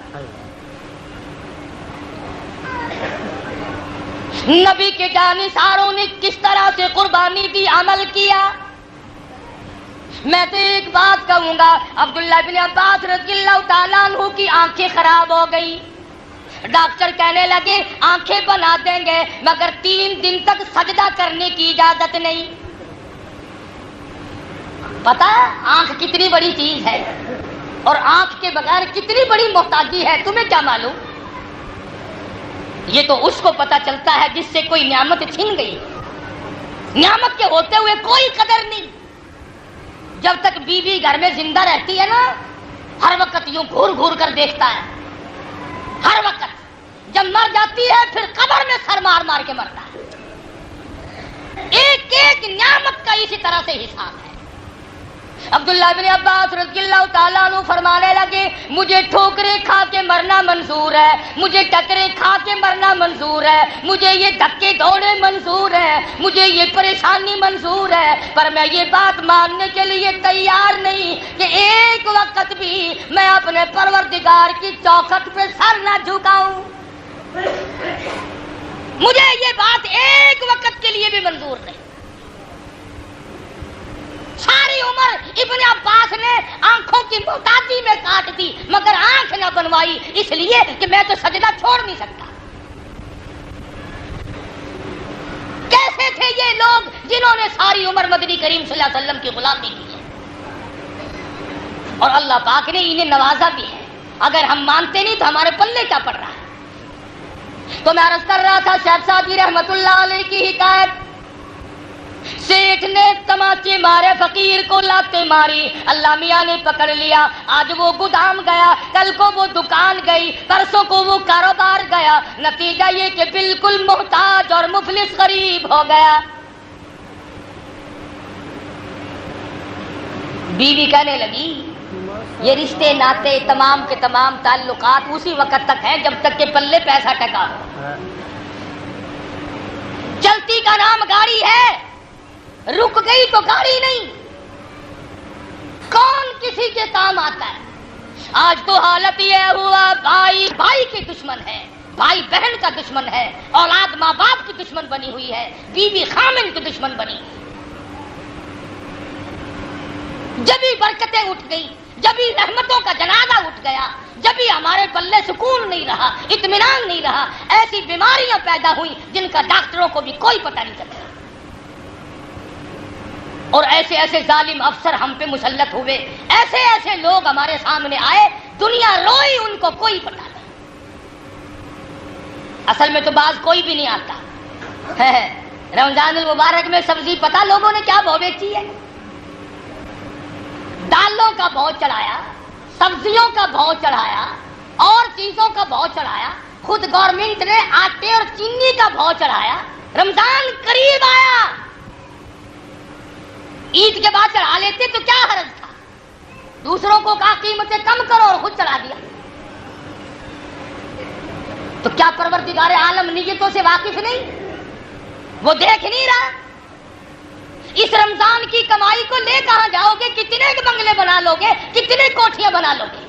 نبی کے جانثاروں نے کس طرح سے قربانی دی, عمل کیا. میں تو ایک بات کہوں گا, عبداللہ بن عباس رضی اللہ تعالیٰ عنہ کی آنکھیں خراب ہو گئی. ڈاکٹر کہنے لگے آنکھیں بنا دیں گے مگر 3 دن تک سجدہ کرنے کی اجازت نہیں. پتا آنکھ کتنی بڑی چیز ہے اور آنکھ کے بغیر کتنی بڑی محتاجی ہے, تمہیں کیا معلوم؟ یہ تو اس کو پتا چلتا ہے جس سے کوئی نعمت چھن گئی. نعمت کے ہوتے ہوئے کوئی قدر نہیں. جب تک بیوی گھر میں زندہ رہتی ہے نا, ہر وقت یوں گھور گھور کر دیکھتا ہے, ہر وقت. جب مر جاتی ہے پھر قبر میں سر مار مار کے مرتا ہے. ایک ایک نعمت کا اسی طرح سے حساب ہے. عبداللہ بن عباس رضی اللہ تعالیٰ عنہ فرمانے لگے مجھے ٹھوکریں کھا کے مرنا منظور ہے, مجھے ٹکریں کھا کے مرنا منظور ہے, مجھے یہ دھکے دوڑے منظور ہے, مجھے یہ پریشانی منظور ہے, پر میں یہ بات ماننے کے لیے تیار نہیں کہ ایک وقت بھی میں اپنے پروردگار کی چوکھٹ پہ سر نہ جھکاؤں. مجھے یہ بات ایک وقت کے لیے بھی منظور نہیں. ساری عمر ابن عباس نے آنکھوں کی محتاجی میں کاٹ دی مگر آنکھ نہ بنوائی, اس لیے کہ میں تو سجدہ چھوڑ نہیں سکتا. کیسے تھے یہ لوگ جنہوں نے ساری عمر مدنی کریم صلی اللہ علیہ وسلم کی غلامی کی ہے, اور اللہ پاک نے انہیں نوازا بھی ہے. اگر ہم مانتے نہیں تو ہمارے پلے کیا پڑ رہا ہے. تو میں عرض کر رہا تھا شیخ صاحب رحمت اللہ علیہ کی حکایت, سیٹھ نے تماچے مارے, فقیر کو لاتے ماری, اللہ میاں نے پکڑ لیا. آج وہ گودام گیا, کل کو وہ دکان گئی, پرسوں کو وہ کاروبار گیا, نتیجہ یہ کہ بالکل محتاج اور مفلس غریب ہو گیا. بیوی کہنے لگی یہ رشتے ناتے تمام کے تمام تعلقات اسی وقت تک ہیں جب تک کہ پلے پیسہ ٹکا ہو. چلتی کا نام گاڑی ہے, رک گئی تو گاڑی نہیں. کون کسی کے کام آتا ہے؟ آج تو حالت یہ ہوا بھائی بھائی کے دشمن ہے, بھائی بہن کا دشمن ہے, اولاد ماں باپ کی دشمن بنی ہوئی ہے, بیوی خامن کی دشمن بنی. جبھی برکتیں اٹھ گئی, جبھی رحمتوں کا جنازہ اٹھ گیا, جبھی ہمارے پلے سکون نہیں رہا, اطمینان نہیں رہا, ایسی بیماریاں پیدا ہوئی جن کا ڈاکٹروں کو بھی کوئی پتہ نہیں چلتا. اور ایسے ایسے ظالم افسر ہم پہ مسلط ہوئے, ایسے ایسے لوگ ہمارے سامنے آئے, دنیا روئی, ان کو کوئی پتہ نہیں. اصل میں تو باز کوئی بھی نہیں آتا. رمضان المبارک میں سبزی پتہ لوگوں نے کیا بھاؤ بیچی ہے؟ دالوں کا بھاؤ چڑھایا, سبزیوں کا بھاؤ چڑھایا, اور چیزوں کا بھاؤ چڑھایا. خود گورنمنٹ نے آٹے اور چینی کا بھاؤ چڑھایا. رمضان قریب آیا, عید کے بعد چڑھا لیتے تو کیا حرج تھا؟ دوسروں کو کہا قیمتیں کم کرو اور خود چڑھا دیا. تو کیا پروردگار عالم نیتوں سے واقف نہیں؟ وہ دیکھ نہیں رہا؟ اس رمضان کی کمائی کو لے کہاں جاؤ گے؟ کتنے بنگلے بنا لو گے؟ کتنے کوٹھیاں بنا لو گے؟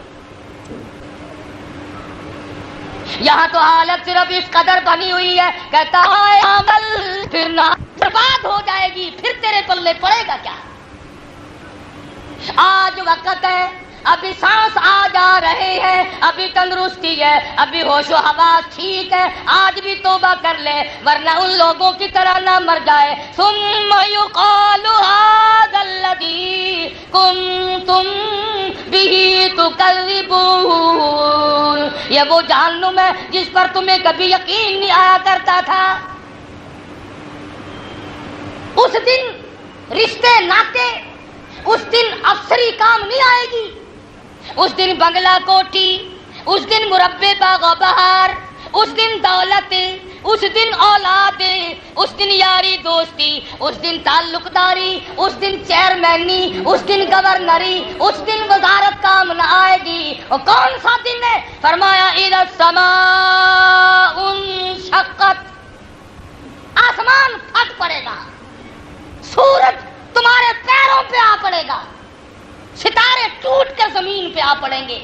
یہاں تو حالت صرف اس قدر بنی ہوئی ہے، کہتا ہے عمل پھر نہ برباد ہو جائے گی، پھر تیرے پلے پڑے گا کیا؟ آج وقت ہے، ابھی سانس آ جا رہے ہیں، ابھی تندرستی ہے، ابھی ہوش و حواس ٹھیک ہے، آج بھی توبہ کر لے ورنہ ان لوگوں کی طرح نہ مر جائے۔ ثم يقال هذا الذي كنتم به تكذبون، یہ وہ جہنم ہے جس پر تمہیں کبھی یقین نہیں آیا کرتا تھا۔ اس دن رشتے ناتے، اس دن افسری کام نہیں آئے گی، اس دن بنگلہ کوٹھی، اس دن مربع باغ و بہار، اس دن دولت، اس دن اولاد، اس دن یاری دوستی، اس دن تعلق داری، اس دن چیئرمینی، اس دن گورنری، اس دن وزارت کام نہ آئے گی۔ اور کون سا دن ہے؟ فرمایا اذا السماء انشقت، آسمان پھٹ پڑے گا، سورج تمہارے پیروں پہ آ پڑے گا، ستارے ٹوٹ کر زمین پہ آ پڑیں گے،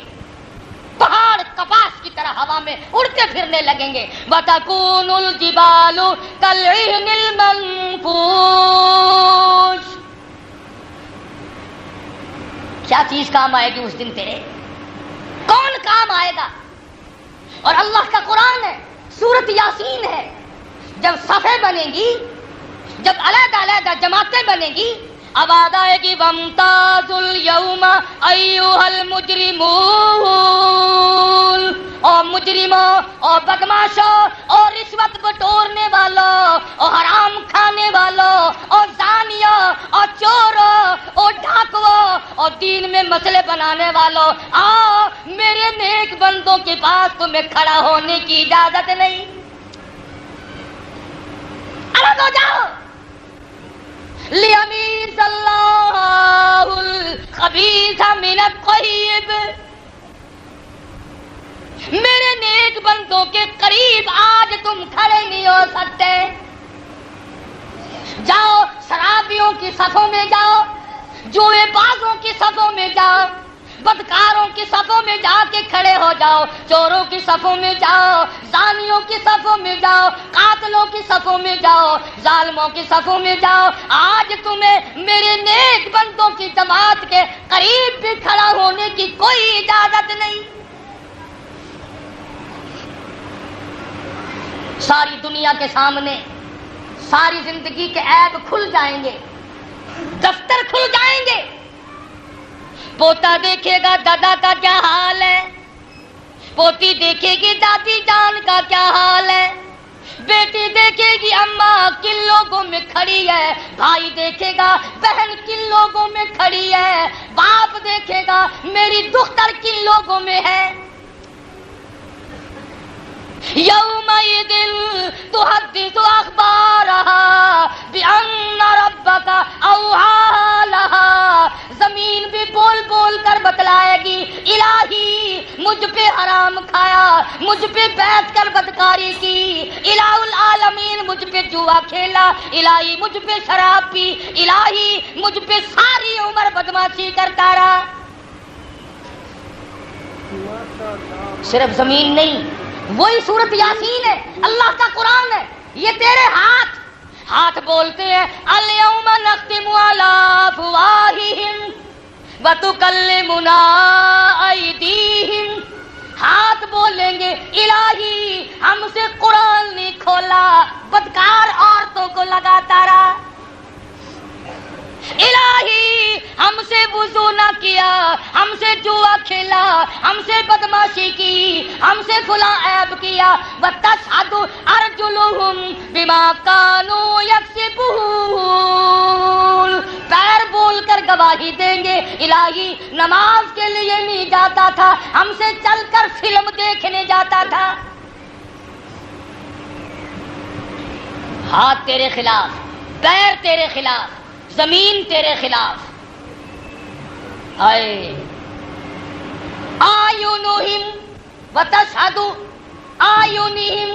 پہاڑ کپاس کی طرح ہوا میں اڑتے پھرنے لگیں گے۔ وَتَكُونُ الْجِبَالُ كَالْعِهْنِ الْمَنفُوشِ، کیا چیز کام آئے گی اس دن تیرے؟ کون کام آئے گا؟ اور اللہ کا قرآن ہے، سورۃ یاسین ہے، جب صفیں بنے گی، جب علیحدہ علیحدہ جماعتیں بنے گی، آواز آئے گی وَامْتَازُوا الْيَوْمَ أَيُّهَا الْمُجْرِمُونَ، اور مجرموں اور بدماشوں اور رشوت بٹورنے والوں اور حرام کھانے والوں اور زانیوں اور چوروں اور ڈاکوؤں اور دین میں مسئلے بنانے والوں، آؤ میرے نیک بندوں کے پاس، تمہیں کھڑا ہونے کی اجازت نہیں، الگ ہو جاؤ۔ لِيَمِيزَ اللَّهُ الْخَبِيثَ مِنَ الطَّيِّبِ، میرے نیک بندوں کے قریب آج تم کھڑے نہیں ہو سکتے۔ جاؤ شرابیوں کی صفوں میں جاؤ، جوئے بازوں کی صفوں میں جاؤ، بدکاروں کی صفوں میں جا کے کھڑے ہو جاؤ، چوروں کی صفوں میں جاؤ، زانیوں کی صفوں میں جاؤ، قاتلوں کی صفوں میں جاؤ، ظالموں کی صفوں میں جاؤ۔ آج تمہیں میرے نیک بندوں کی جماعت کے قریب بھی کھڑا ہونے کی کوئی اجازت نہیں۔ ساری دنیا کے سامنے ساری زندگی کے عیب کھل جائیں گے، دفتر کھل جائیں گے۔ پوتا دیکھے گا دادا کا کیا حال ہے، پوتی دیکھے گی دادی جان کا کیا حال ہے، بیٹی دیکھے گی اماں کن لوگوں میں کھڑی ہے، بھائی دیکھے گا بہن کن لوگوں میں کھڑی ہے، باپ دیکھے گا میری دختر کن لوگوں میں ہے۔ یومئذ تحدث اخبارها بان ربک اوحی لها، زمین بھی بول بول کر بتلائے گی الہی مجھ پہ حرام کھایا، مجھ پہ بیٹھ کر بدکاری کی، الہ العالمین مجھ پہ جوا کھیلا، الہی مجھ پہ شراب پی، الہی مجھ پہ ساری عمر بدماشی کرتا رہا۔ صرف زمین نہیں، وہی سورۃ یاسین ہے، اللہ کا قرآن ہے، یہ تیرے ہاتھ بولتے ہیں الیوم نختم علی افواہہم وتکلمنا ایدیہم، ہاتھ بولیں گے الہی ہم سے قرآن نہیں کھولا، بدکار عورتوں کو لگاتا رہا، الہی ہم سے وضو نہ کیا، ہم سے جوا کھیلا، ہم سے بدماشی کی، ہم سے فلاں عیب کیا، وَتَشْهَدُ أَرْجُلُهُمْ بِمَا كَانُوا يَكْسِبُونَ، پیر بول کر گواہی دیں گے الہی نماز کے لیے نہیں جاتا تھا، ہم سے چل کر فلم دیکھنے جاتا تھا۔ ہاتھ تیرے خلاف، پیر تیرے خلاف، زمین تیرے خلاف۔ آیونہم وتشہد آیونہم،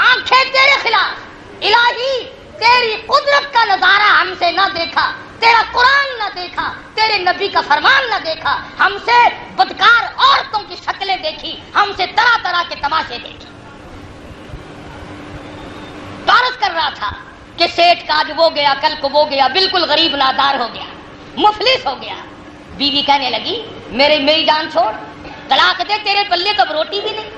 آنکھیں تیرے خلاف، الہی تیری قدرت کا نظارہ ہم سے نہ دیکھ دیکھا، تیرا قرآن نہ دیکھا، تیرے نبی کا فرمان نہ دیکھا، ہم سے بدکار عورتوں کی شکلیں دیکھی، ہم سے طرح طرح کے تماشے دیکھے۔ تو عرض کر رہا تھا کہ سیٹھ کا آج وہ گیا، کل کو وہ گیا، بالکل غریب نادار ہو گیا، مفلس ہو گیا۔ بیوی کہنے لگی میری جان چھوڑ، طلاق دے، تیرے پلے تو روٹی بھی نہیں۔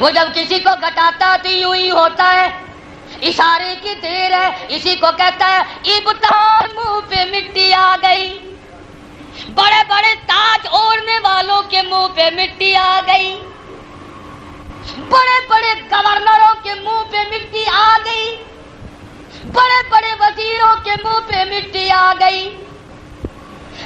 وہ جب کسی کو گٹاتا تو یوں ہی ہوتا ہے، اشارے کی دیر ہے، اسی کو کہتا ہے ابتار، منہ پہ مٹی آ گئی۔ بڑے بڑے تاج اوڑھنے والوں کے منہ پہ مٹی آ گئی، بڑے بڑے گورنروں کے منہ پہ مٹی آ گئی، بڑے بڑے وزیروں کے منہ پہ مٹی آ گئی۔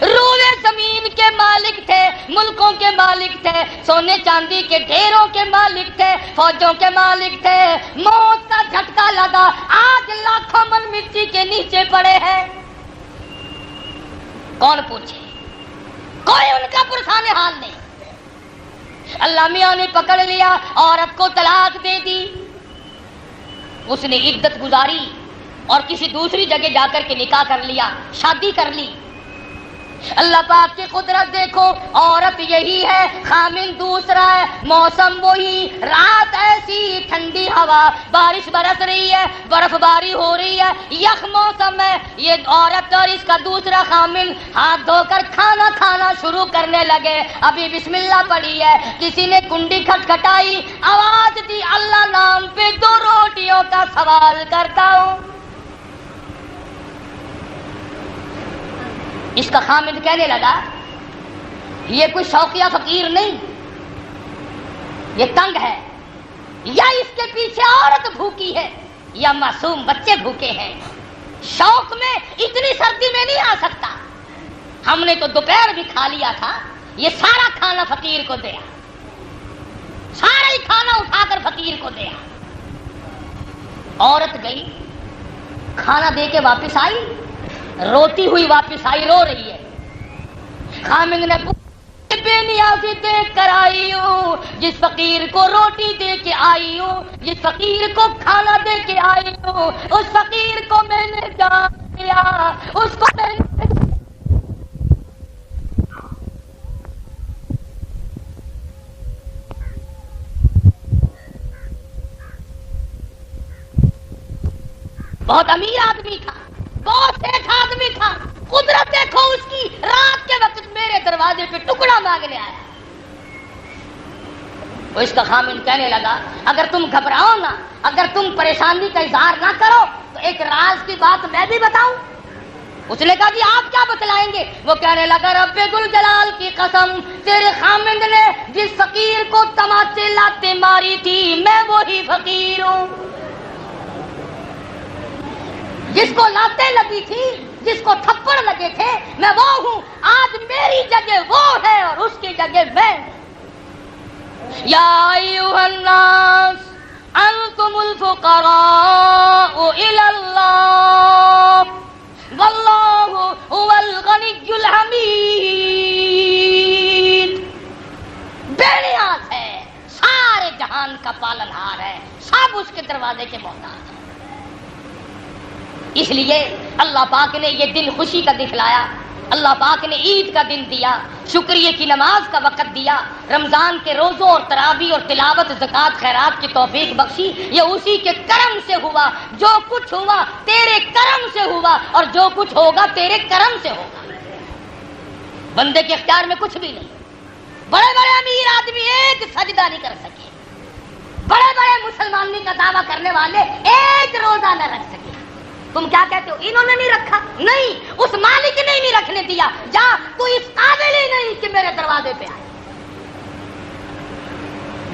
روئے زمین کے مالک تھے، ملکوں کے مالک تھے، سونے چاندی کے ڈھیروں کے مالک تھے، فوجوں کے مالک تھے، موت کا جھٹکا لگا، آج لاکھوں من مٹی کے نیچے پڑے ہیں۔ کون پوچھے؟ کوئی ان کا پرسان حال نہیں۔ اللہ میاں نے پکڑ لیا، عورت کو طلاق دے دی، اس نے عدت گزاری اور کسی دوسری جگہ جا کر کے نکاح کر لیا، شادی کر لی۔ اللہ پاک کی قدرت دیکھو، عورت یہی ہے، خامن دوسرا ہے، موسم وہی، رات ایسی ٹھنڈی ہوا، بارش برس رہی ہے، برف باری ہو رہی ہے، یخ موسم ہے، یہ عورت اور اس کا دوسرا خامن ہاتھ دھو کر کھانا کھانا شروع کرنے لگے۔ ابھی بسم اللہ پڑھی ہے، کسی نے کنڈی کھٹکھٹائی، آواز دی، اللہ نام پہ 2 روٹیوں کا سوال کرتا ہوں۔ اس کا خامد کہنے لگا یہ کوئی شوقیہ فقیر نہیں، یہ تنگ ہے، یا اس کے پیچھے عورت بھوکی ہے یا معصوم بچے بھوکے ہیں، شوق میں اتنی سردی میں نہیں آ سکتا۔ ہم نے تو دوپہر بھی کھا لیا تھا، یہ سارا کھانا فقیر کو دیا، سارا ہی کھانا اٹھا کر فقیر کو دیا۔ عورت گئی، کھانا دے کے واپس آئی، روتی ہوئی واپس آئی، رو رہی ہے۔ خامد نے بے نیازی دیکھ کر آئی ہوں، جس فقیر کو روٹی دے کے آئی ہوں، جس فقیر کو کھانا دے کے آئی ہوں، اس فقیر کو میں نے جان لیا، اس کو میں نے بہت امیر آدمی تھا، بہت نیک آدمی تھا، قدرت دیکھو اس کی، رات کے وقت میرے دروازے پہ ٹکڑا مانگنے آیا۔ وہ اس کا خامن کہنے لگا اگر تم گھبراؤ نہ، اگر تم پریشانی کا اظہار نہ کرو تو ایک راز کی بات میں بھی بتاؤں۔ اس نے کہا جی آپ کیا بتلائیں گے؟ وہ کہنے لگا رب ذوالجلال کی قسم، تیرے خامند نے جس فقیر کو تماچے لاتے ماری تھی میں وہی فقیر ہوں، جس کو لاتیں لگی تھی، جس کو تھپڑ لگے تھے میں وہ ہوں۔ آج میری جگہ وہ ہے اور اس کی جگہ میں۔ یا ایھا الناس انتم الفقراء الی اللہ واللہ هو الغنی الحمید۔ بے نیاز ہے، سارے جہان کا پالنہار ہے، سب اس کے دروازے کے محتاج ہیں۔ اس لیے اللہ پاک نے یہ دن خوشی کا دکھلایا، اللہ پاک نے عید کا دن دیا، شکریہ کی نماز کا وقت دیا، رمضان کے روزوں اور تراویح اور تلاوت زکوٰۃ خیرات کی توفیق بخشی۔ یہ اسی کے کرم سے ہوا، جو کچھ ہوا تیرے کرم سے ہوا، اور جو کچھ ہوگا تیرے کرم سے ہوگا، بندے کے اختیار میں کچھ بھی نہیں۔ بڑے بڑے امیر آدمی ایک سجدہ نہیں کر سکے، بڑے بڑے مسلمانی کا دعویٰ کرنے والے ایک روزہ نہ رکھ سکے۔ تم کیا کہتے ہو انہوں نے نہیں رکھا؟ نہیں، اس مالک نے نہیں رکھنے دیا، جا تو اس قابل ہی نہیں کہ میرے دروازے پہ آئے۔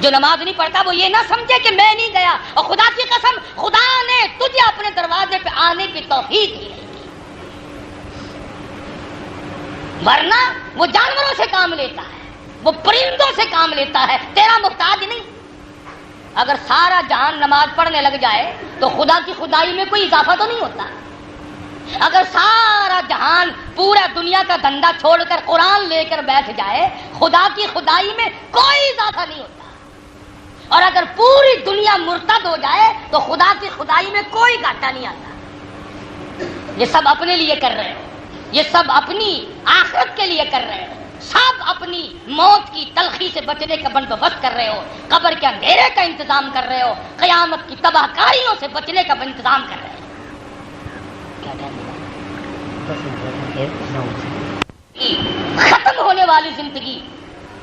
جو نماز نہیں پڑھتا وہ یہ نہ سمجھے کہ میں نہیں گیا، اور خدا کی قسم خدا نے تجھے اپنے دروازے پہ آنے کی توفیق ہی نہیں کی، ورنہ وہ جانوروں سے کام لیتا ہے، وہ پرندوں سے کام لیتا ہے، تیرا محتاج نہیں۔ اگر سارا جہان نماز پڑھنے لگ جائے تو خدا کی خدائی میں کوئی اضافہ تو نہیں ہوتا۔ اگر سارا جہان پورا دنیا کا دھندا چھوڑ کر قرآن لے کر بیٹھ جائے، خدا کی خدائی میں کوئی اضافہ نہیں ہوتا۔ اور اگر پوری دنیا مرتد ہو جائے تو خدا کی خدائی میں کوئی گھاٹا نہیں آتا۔ یہ سب اپنے لیے کر رہے ہو، یہ سب اپنی آخرت کے لیے کر رہے ہو، سب اپنی موت کی تلخی سے بچنے کا بندوبست کر رہے ہو، قبر کے اندھیرے کا انتظام کر رہے ہو، قیامت کی تباہ کاریوں سے بچنے کا انتظام کر رہے ہو۔ ختم ہونے والی زندگی،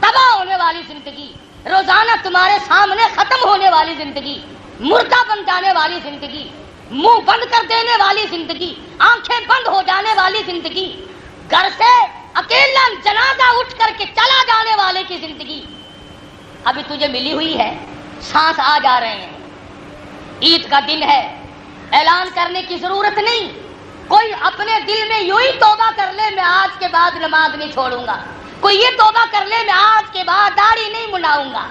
تباہ ہونے والی زندگی، روزانہ تمہارے سامنے ختم ہونے والی زندگی، مردہ بن جانے والی زندگی، منہ بند کر دینے والی زندگی، آنکھیں بند ہو جانے والی زندگی، گھر سے اکیلا جنازہ اٹھ کر کے چلا جانے والے کی زندگی ابھی تجھے ملی ہوئی ہے، سانس آ جا رہے ہیں، عید کا دن ہے، اعلان کرنے کی ضرورت نہیں، کوئی اپنے دل میں یوں ہی توبہ کر لے میں آج کے بعد نماز نہیں چھوڑوں گا، کوئی یہ توبہ کر لے میں آج کے بعد داڑھی نہیں منڈاؤں گا،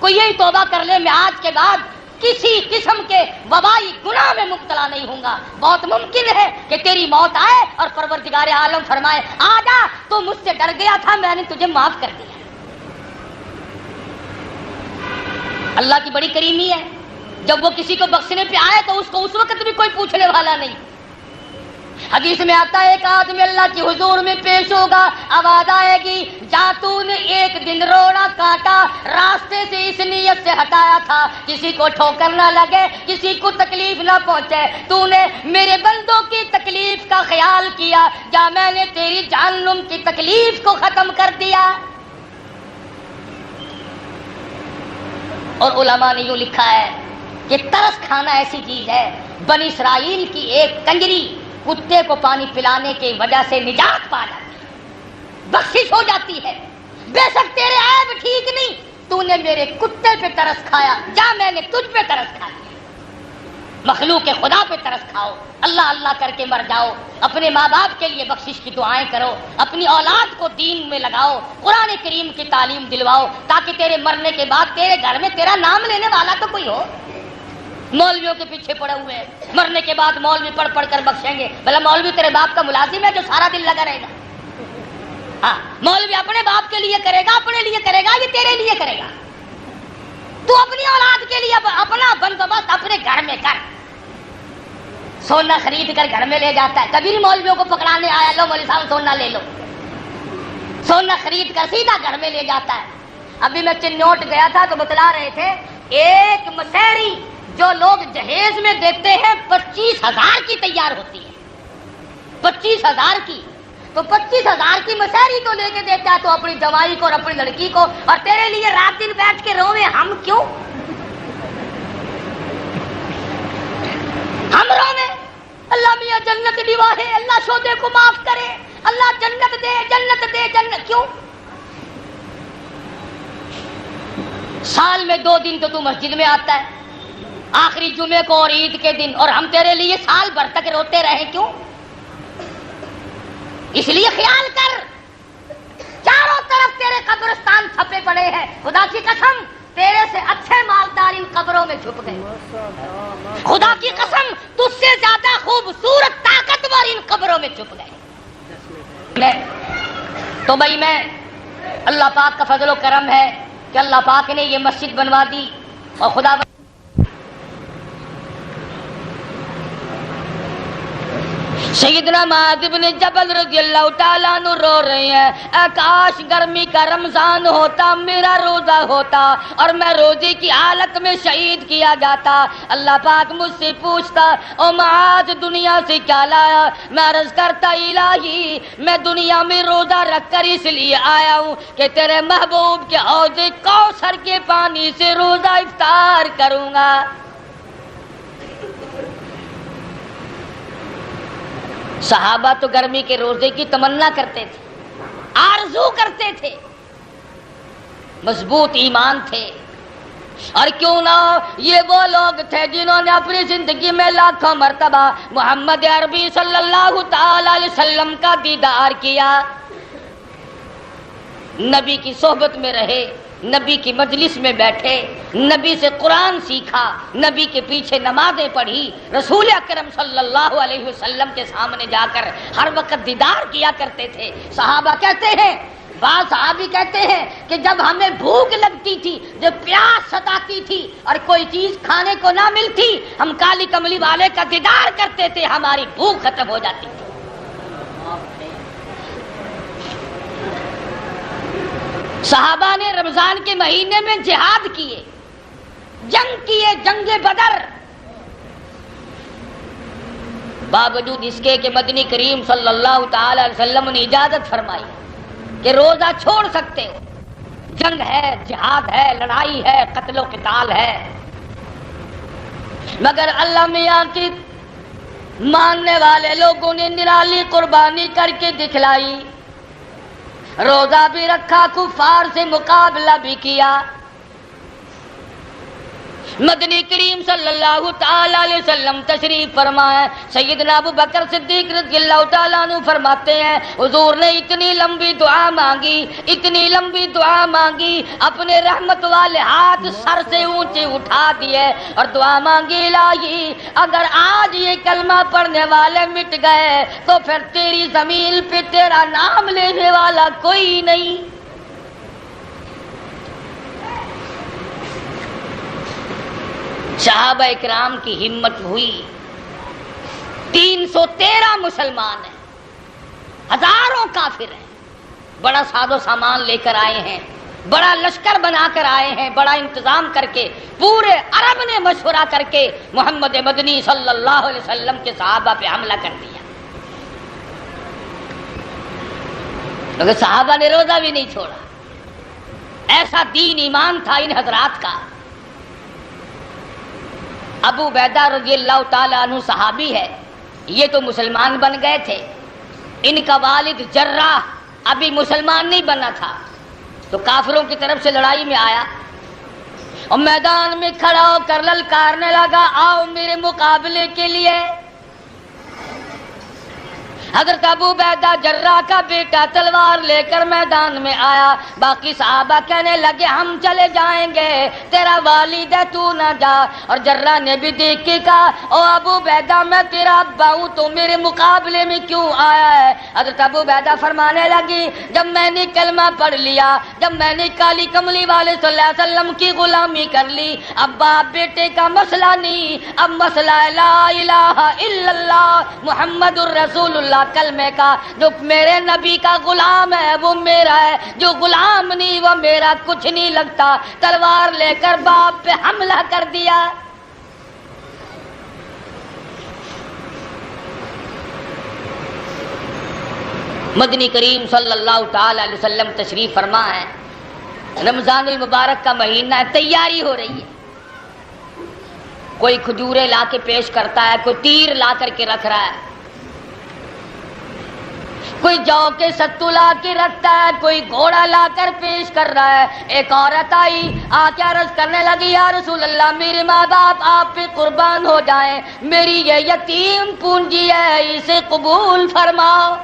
کوئی یہی توبہ کر لے میں آج کے بعد کسی قسم کے وبائی گناہ میں مبتلا نہیں ہوں گا۔ بہت ممکن ہے کہ تیری موت آئے اور پروردگار عالم فرمائے آ جا، تو مجھ سے ڈر گیا تھا، میں نے تجھے معاف کر دیا۔ اللہ کی بڑی کریمی ہے، جب وہ کسی کو بخشنے پہ آئے تو اس کو اس وقت بھی کوئی پوچھنے والا نہیں۔ حدیث میں آتا ہے ایک آدمی اللہ کی حضور میں پیش ہوگا، آواز آئے گی جا تو نے ایک دن روڑا کاٹا، راستے سے اس نیت سے ہٹایا تھا کسی کو ٹھوکر نہ لگے، کسی کو تکلیف نہ پہنچے، تو نے میرے بندوں کی تکلیف کا خیال کیا، جا میں نے تیری جہنم کی تکلیف کو ختم کر دیا۔ اور علماء نے یوں لکھا ہے کہ ترس کھانا ایسی چیز ہے، بنی اسرائیل کی ایک کنجری کتے کو پانی پلانے کی وجہ سے نجات پا جاتی ہے، بخشش ہو جاتی ہے۔ بے شک تیرے عیب ٹھیک نہیں، تو نے میرے کتے پہ ترس کھایا، جا میں نے تجھ پہ ترس کھا لیا۔ مخلوق خدا پہ ترس کھاؤ، اللہ اللہ کر کے مر جاؤ، اپنے ماں باپ کے لیے بخشش کی دعائیں کرو، اپنی اولاد کو دین میں لگاؤ، قرآن کریم کی تعلیم دلواؤ، تاکہ تیرے مرنے کے بعد تیرے گھر میں تیرا نام لینے والا تو کوئی ہو۔ مولویوں کے پیچھے پڑے ہوئے ہیں، مرنے کے بعد مولوی پڑھ پڑھ کر بخشیں گے، بھلا مولوی تیرے باپ کا ملازم ہے جو سارا دن لگا رہے گا؟ ہاں، مولوی اپنے باپ کے لیے کرے گا، اپنے لیے کرے گا، یہ تیرے لیے کرے گا؟ تو اپنی اولاد کے لیے اپنا بندوبست اپنے گھر میں کر۔ سونا خرید کر گھر میں لے جاتا ہے، کبھی نہیں مولویوں کو پکڑانے آیا لو مولوی صاحب سونا لے لو، سونا خرید کر سیدھا گھر میں لے جاتا ہے۔ ابھی میں چنوٹ گیا تھا تو بتلا رہے تھے ایک مسحری جو لوگ جہیز میں دیتے ہیں 25,000 کی تیار ہوتی ہے، 25,000 کی، تو 25,000 کی مسحری تو لے کے دیتا ہے تو اپنی جوائی کو اور اپنی لڑکی کو، اور تیرے لیے رات دن بیٹھ کے روے ہم کیوں؟ ہم روے اللہ میاں جنت دیوا ہے، اللہ شودے کو معاف کرے، اللہ جنت دے جنت دے جنت، کیوں؟ سال میں 2 دن تو مسجد میں آتا ہے، آخری جمعے کو اور عید کے دن، اور ہم تیرے لیے سال بھر تک روتے رہے کیوں؟ اس لیے خیال کر، چاروں طرف تیرے قبرستان چھپے پڑے ہیں، خدا کی قسم تیرے سے اچھے مالدار ان قبروں میں چھپ گئے، خدا کی قسم تجھ سے زیادہ خوبصورت طاقتور ان قبروں میں چھپ گئے۔ تو بھائی میں اللہ پاک کا فضل و کرم ہے کہ اللہ پاک نے یہ مسجد بنوا دی، اور خدا سیدنا معاذ بن جبل رضی اللہ تعالیٰ عنہ رو رہے ہیں، اے کاش گرمی کا رمضان ہوتا، میرا روزہ ہوتا اور میں روزے کی حالت میں شہید کیا جاتا۔ اللہ پاک مجھ سے پوچھتا او معاذ دنیا سے کیا لایا؟ میں عرض کرتا الہی میں دنیا میں روزہ رکھ کر اس لیے آیا ہوں کہ تیرے محبوب کے حوض کوثر کے پانی سے روزہ افطار کروں گا۔ صحابہ تو گرمی کے روزے کی تمنا کرتے تھے، آرزو کرتے تھے، مضبوط ایمان تھے، اور کیوں نہ یہ وہ لوگ تھے جنہوں نے اپنی زندگی میں لاکھوں مرتبہ محمد عربی صلی اللہ تعالی علیہ وسلم کا دیدار کیا، نبی کی صحبت میں رہے، نبی کی مجلس میں بیٹھے، نبی سے قرآن سیکھا، نبی کے پیچھے نمازیں پڑھی، رسول اکرم صلی اللہ علیہ وسلم کے سامنے جا کر ہر وقت دیدار کیا کرتے تھے۔ صحابہ کہتے ہیں بعض صحابی کہتے ہیں کہ جب ہمیں بھوک لگتی تھی، جب پیاس ستاتی تھی اور کوئی چیز کھانے کو نہ ملتی، ہم کالی کملی والے کا دیدار کرتے تھے، ہماری بھوک ختم ہو جاتی تھی۔ صحابہ نے رمضان کے مہینے میں جہاد کیے، جنگ کیے، جنگ بدر، باوجود اس کے کہ مدنی کریم صلی اللہ تعالی علیہ وسلم نے اجازت فرمائی کہ روزہ چھوڑ سکتے ہو، جنگ ہے، جہاد ہے، لڑائی ہے، قتل و قتال ہے، مگر اللہ میاں کی ماننے والے لوگوں نے نرالی قربانی کر کے دکھلائی، روزہ بھی رکھا، کفار سے مقابلہ بھی کیا۔ مدنی کریم صلی اللہ تعالی علیہ وسلم تشریف فرمائے، سیدنا ابو بکر صدیق رضی اللہ تعالیٰ عنہ فرماتے ہیں حضور نے اتنی لمبی دعا مانگی، اتنی لمبی دعا مانگی، اپنے رحمت والے ہاتھ سر سے اونچے اٹھا دیے اور دعا مانگی، الہی اگر آج یہ کلمہ پڑھنے والے مٹ گئے تو پھر تیری زمین پہ تیرا نام لینے والا کوئی نہیں۔ صحابہ اکرام کی ہمت ہوئی، 313 مسلمان ہیں، ہزاروں کافر ہیں، بڑا ساز و سامان لے کر آئے ہیں، بڑا لشکر بنا کر آئے ہیں، بڑا انتظام کر کے، پورے عرب نے مشورہ کر کے محمد مدنی صلی اللہ علیہ وسلم کے صحابہ پہ حملہ کر دیا، مگر صحابہ نے روزہ بھی نہیں چھوڑا۔ ایسا دین ایمان تھا ان حضرات کا۔ ابو عبیدہ رضی اللہ تعالیٰ عنہ صحابی ہے، یہ تو مسلمان بن گئے تھے، ان کا والد جراح ابھی مسلمان نہیں بنا تھا، تو کافروں کی طرف سے لڑائی میں آیا اور میدان میں کھڑا ہو کر للکارنے لگا، آؤ میرے مقابلے کے لیے۔ حضرت ابو عبیدہ جراح کا بیٹا تلوار لے کر میدان میں آیا، باقی صحابہ کہنے لگے ہم چلے جائیں گے، تیرا والد ہے تو نہ جا، اور جراح نے بھی دیکھ کے کہا او ابو عبیدہ میں تیرا ابا ہوں تو میرے مقابلے میں کیوں آیا ہے؟ حضرت ابو عبیدہ فرمانے لگی جب میں نے کلمہ پڑھ لیا، جب میں نے کالی کملی والے صلی اللہ علیہ وسلم کی غلامی کر لی، اب باپ بیٹے کا مسئلہ نہیں، اب مسئلہ ہے لا الہ الا اللہ محمد الرسول اللہ کلمے کا، جو میرے نبی کا غلام ہے وہ میرا ہے، جو غلام نہیں وہ میرا کچھ نہیں لگتا۔ تلوار لے کر باپ پہ حملہ کر دیا۔ مدنی کریم صلی اللہ تعالی علیہ وسلم تشریف فرما ہے، رمضان المبارک کا مہینہ ہے، تیاری ہو رہی ہے، کوئی کھجورے لا کے پیش کرتا ہے، کوئی تیر لا کر کے رکھ رہا ہے، کوئی جو کے ستو لا کے رکھتا ہے، کوئی گھوڑا لا کر پیش کر رہا ہے۔ ایک عورت آئی، آ کے عرض کرنے لگی یا رسول اللہ میرے ماں باپ آپ پہ قربان ہو جائیں، میری یہ یتیم پونجی ہے اسے قبول فرماؤ،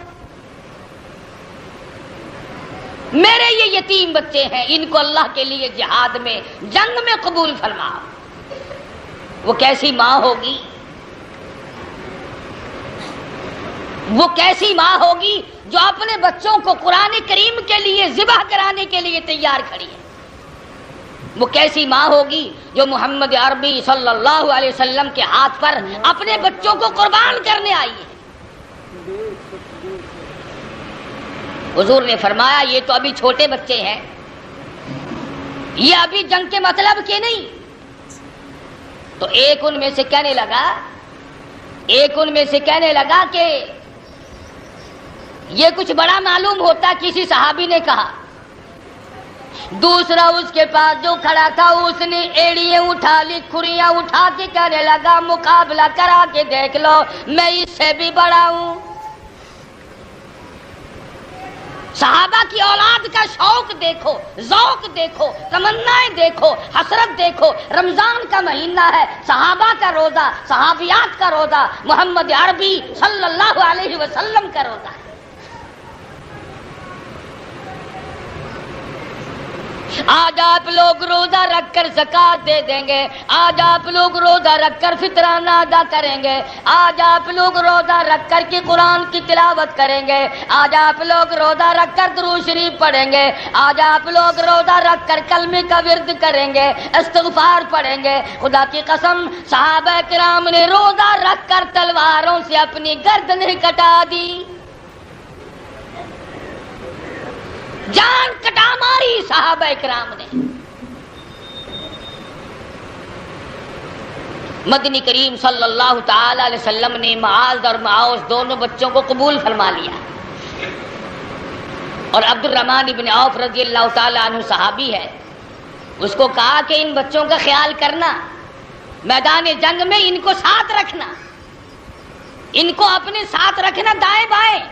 میرے یہ یتیم بچے ہیں ان کو اللہ کے لیے جہاد میں جنگ میں قبول فرماؤ۔ وہ کیسی ماں ہوگی، وہ کیسی ماں ہوگی جو اپنے بچوں کو قرآن کریم کے لیے ذبح کرانے کے لیے تیار کھڑی ہے، وہ کیسی ماں ہوگی جو محمد عربی صلی اللہ علیہ وسلم کے ہاتھ پر اپنے بچوں کو قربان کرنے آئی ہے۔ حضور نے فرمایا یہ تو ابھی چھوٹے بچے ہیں، یہ ابھی جنگ کے مطلب کے نہیں۔ تو ایک ان میں سے کہنے لگا کہ یہ کچھ بڑا معلوم ہوتا، کسی صحابی نے کہا۔ دوسرا اس کے پاس جو کھڑا تھا اس نے ایڑیاں اٹھا لی، کھریاں اٹھا کے کہنے لگا مقابلہ کرا کے دیکھ لو میں اس سے بھی بڑا ہوں۔ صحابہ کی اولاد کا شوق دیکھو، ذوق دیکھو، تمنائیں دیکھو، حسرت دیکھو۔ رمضان کا مہینہ ہے، صحابہ کا روزہ، صحابیات کا روزہ، محمد عربی صلی اللہ علیہ وسلم کا روزہ ہے۔ آج آپ لوگ روزہ رکھ کر زکات دے دیں گے، آج آپ لوگ روزہ رکھ کر فطرانہ ادا کریں گے، آج آپ لوگ روزہ رکھ کر کے قرآن کی تلاوت کریں گے، آج آپ لوگ روزہ رکھ کر درود شریف پڑھیں گے، آج آپ لوگ روزہ رکھ کر کلمے کا ورد کریں گے، استغفار پڑھیں گے۔ خدا کی قسم صحابہ کرام نے روزہ رکھ کر تلواروں سے اپنی گردنیں کٹا دی، جان کٹا ماری صحابہ کرام نے۔ مدنی کریم صلی اللہ تعالی علیہ وسلم نے معاذ اور معاوذ دونوں بچوں کو قبول فرما لیا، اور عبد الرحمن ابن عوف رضی اللہ تعالی عنہ صحابی ہے، اس کو کہا کہ ان بچوں کا خیال کرنا، میدان جنگ میں ان کو ساتھ رکھنا، ان کو اپنے ساتھ رکھنا دائیں بائیں۔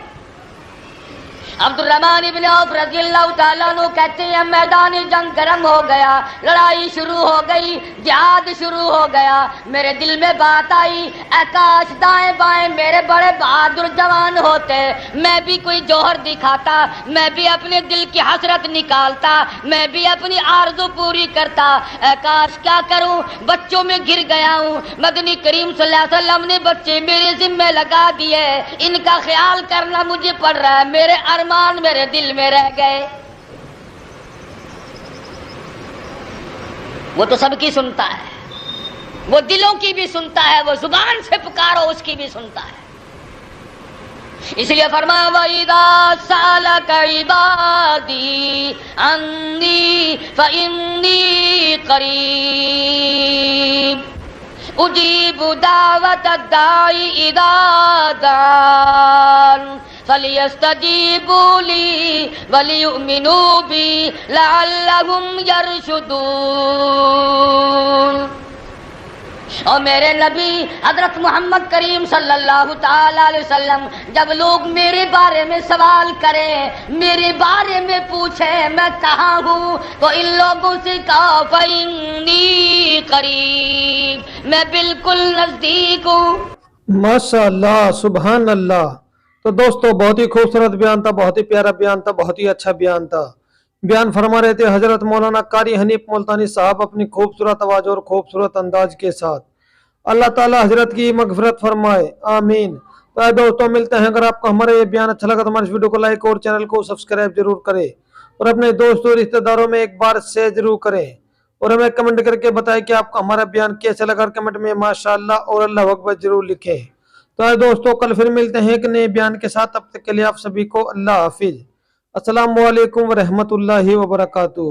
عبد الرحمن ابن عوف رضی اللہ تعالیٰ عنہ کہتے ہیں میدان جنگ گرم ہو گیا، لڑائی شروع ہو گئی، جہاد شروع ہو گیا، میرے دل میں بات آئی اے کاش دائیں بائیں میرے بڑے بہادر جوان ہوتے، میں بھی کوئی جوہر دکھاتا، میں بھی اپنے دل کی حسرت نکالتا، میں بھی اپنی آرزو پوری کرتا، اے کاش کیا کروں، بچوں میں گر گیا ہوں۔ مدنی کریم صلی اللہ علیہ وسلم نے بچے میرے ذمہ لگا دیے، ان کا خیال کرنا مجھے پڑ رہا ہے، میرے ارمان میرے دل میں رہ گئے۔ وہ تو سب کی سنتا ہے، وہ دلوں کی بھی سنتا ہے، وہ زبان سے پکارو اس کی بھی سنتا ہے۔ اس لیے فرمایا وَإِذَا سَأَلَكَ عِبَادِي عَنِّي فَإِنِّي قَرِيبٌ أُجِيبُ دَعْوَةَ الدَّاعِ إِذَا دَعَانِ فَلْيَسْتَجِيبُوا لِي وَلْيُؤْمِنُوا بِي لَعَلَّهُمْ يَرْشُدُونَ۔ اور میرے نبی حضرت محمد کریم صلی اللہ تعالی علیہ وسلم جب لوگ میرے بارے میں سوال کریں، میرے بارے میں پوچھیں میں کہاں ہوں، تو ان لوگوں سے کہا فَإِنِّي قریب، میں بالکل نزدیک ہوں۔ ماشاء اللہ، سبحان اللہ۔ تو دوستو بہت ہی خوبصورت بیان تھا، بہت ہی پیارا بیان تھا، بہت ہی اچھا بیان تھا۔ بیان فرما رہے تھے حضرت مولانا قاری حنیف ملتانی صاحب اپنی خوبصورت آواز اور خوبصورت انداز کے ساتھ۔ اللہ تعالی حضرت کی مغفرت فرمائے، آمین۔ تو دوستو ملتے ہیں، اگر آپ کو ہمارا یہ بیان اچھا لگا تو ہمارے ویڈیو کو لائک اور چینل کو سبسکرائب ضرور کریں، اور اپنے دوستوں اور رشتہ داروں میں ایک بار شیئر ضرور کریں، اور ہمیں کمنٹ کر کے بتائیں کہ آپ کو ہمارا بیان کیسا لگا، اور کمنٹ میں ماشاءاللہ اور اللہ اکبر ضرور لکھیں۔ تو دوستو کل پھر ملتے ہیں ایک نئے بیان کے ساتھ، تب تک کے لیے آپ سبھی کو اللہ حافظ۔ السلام علیکم ورحمۃ اللہ وبرکاتہ۔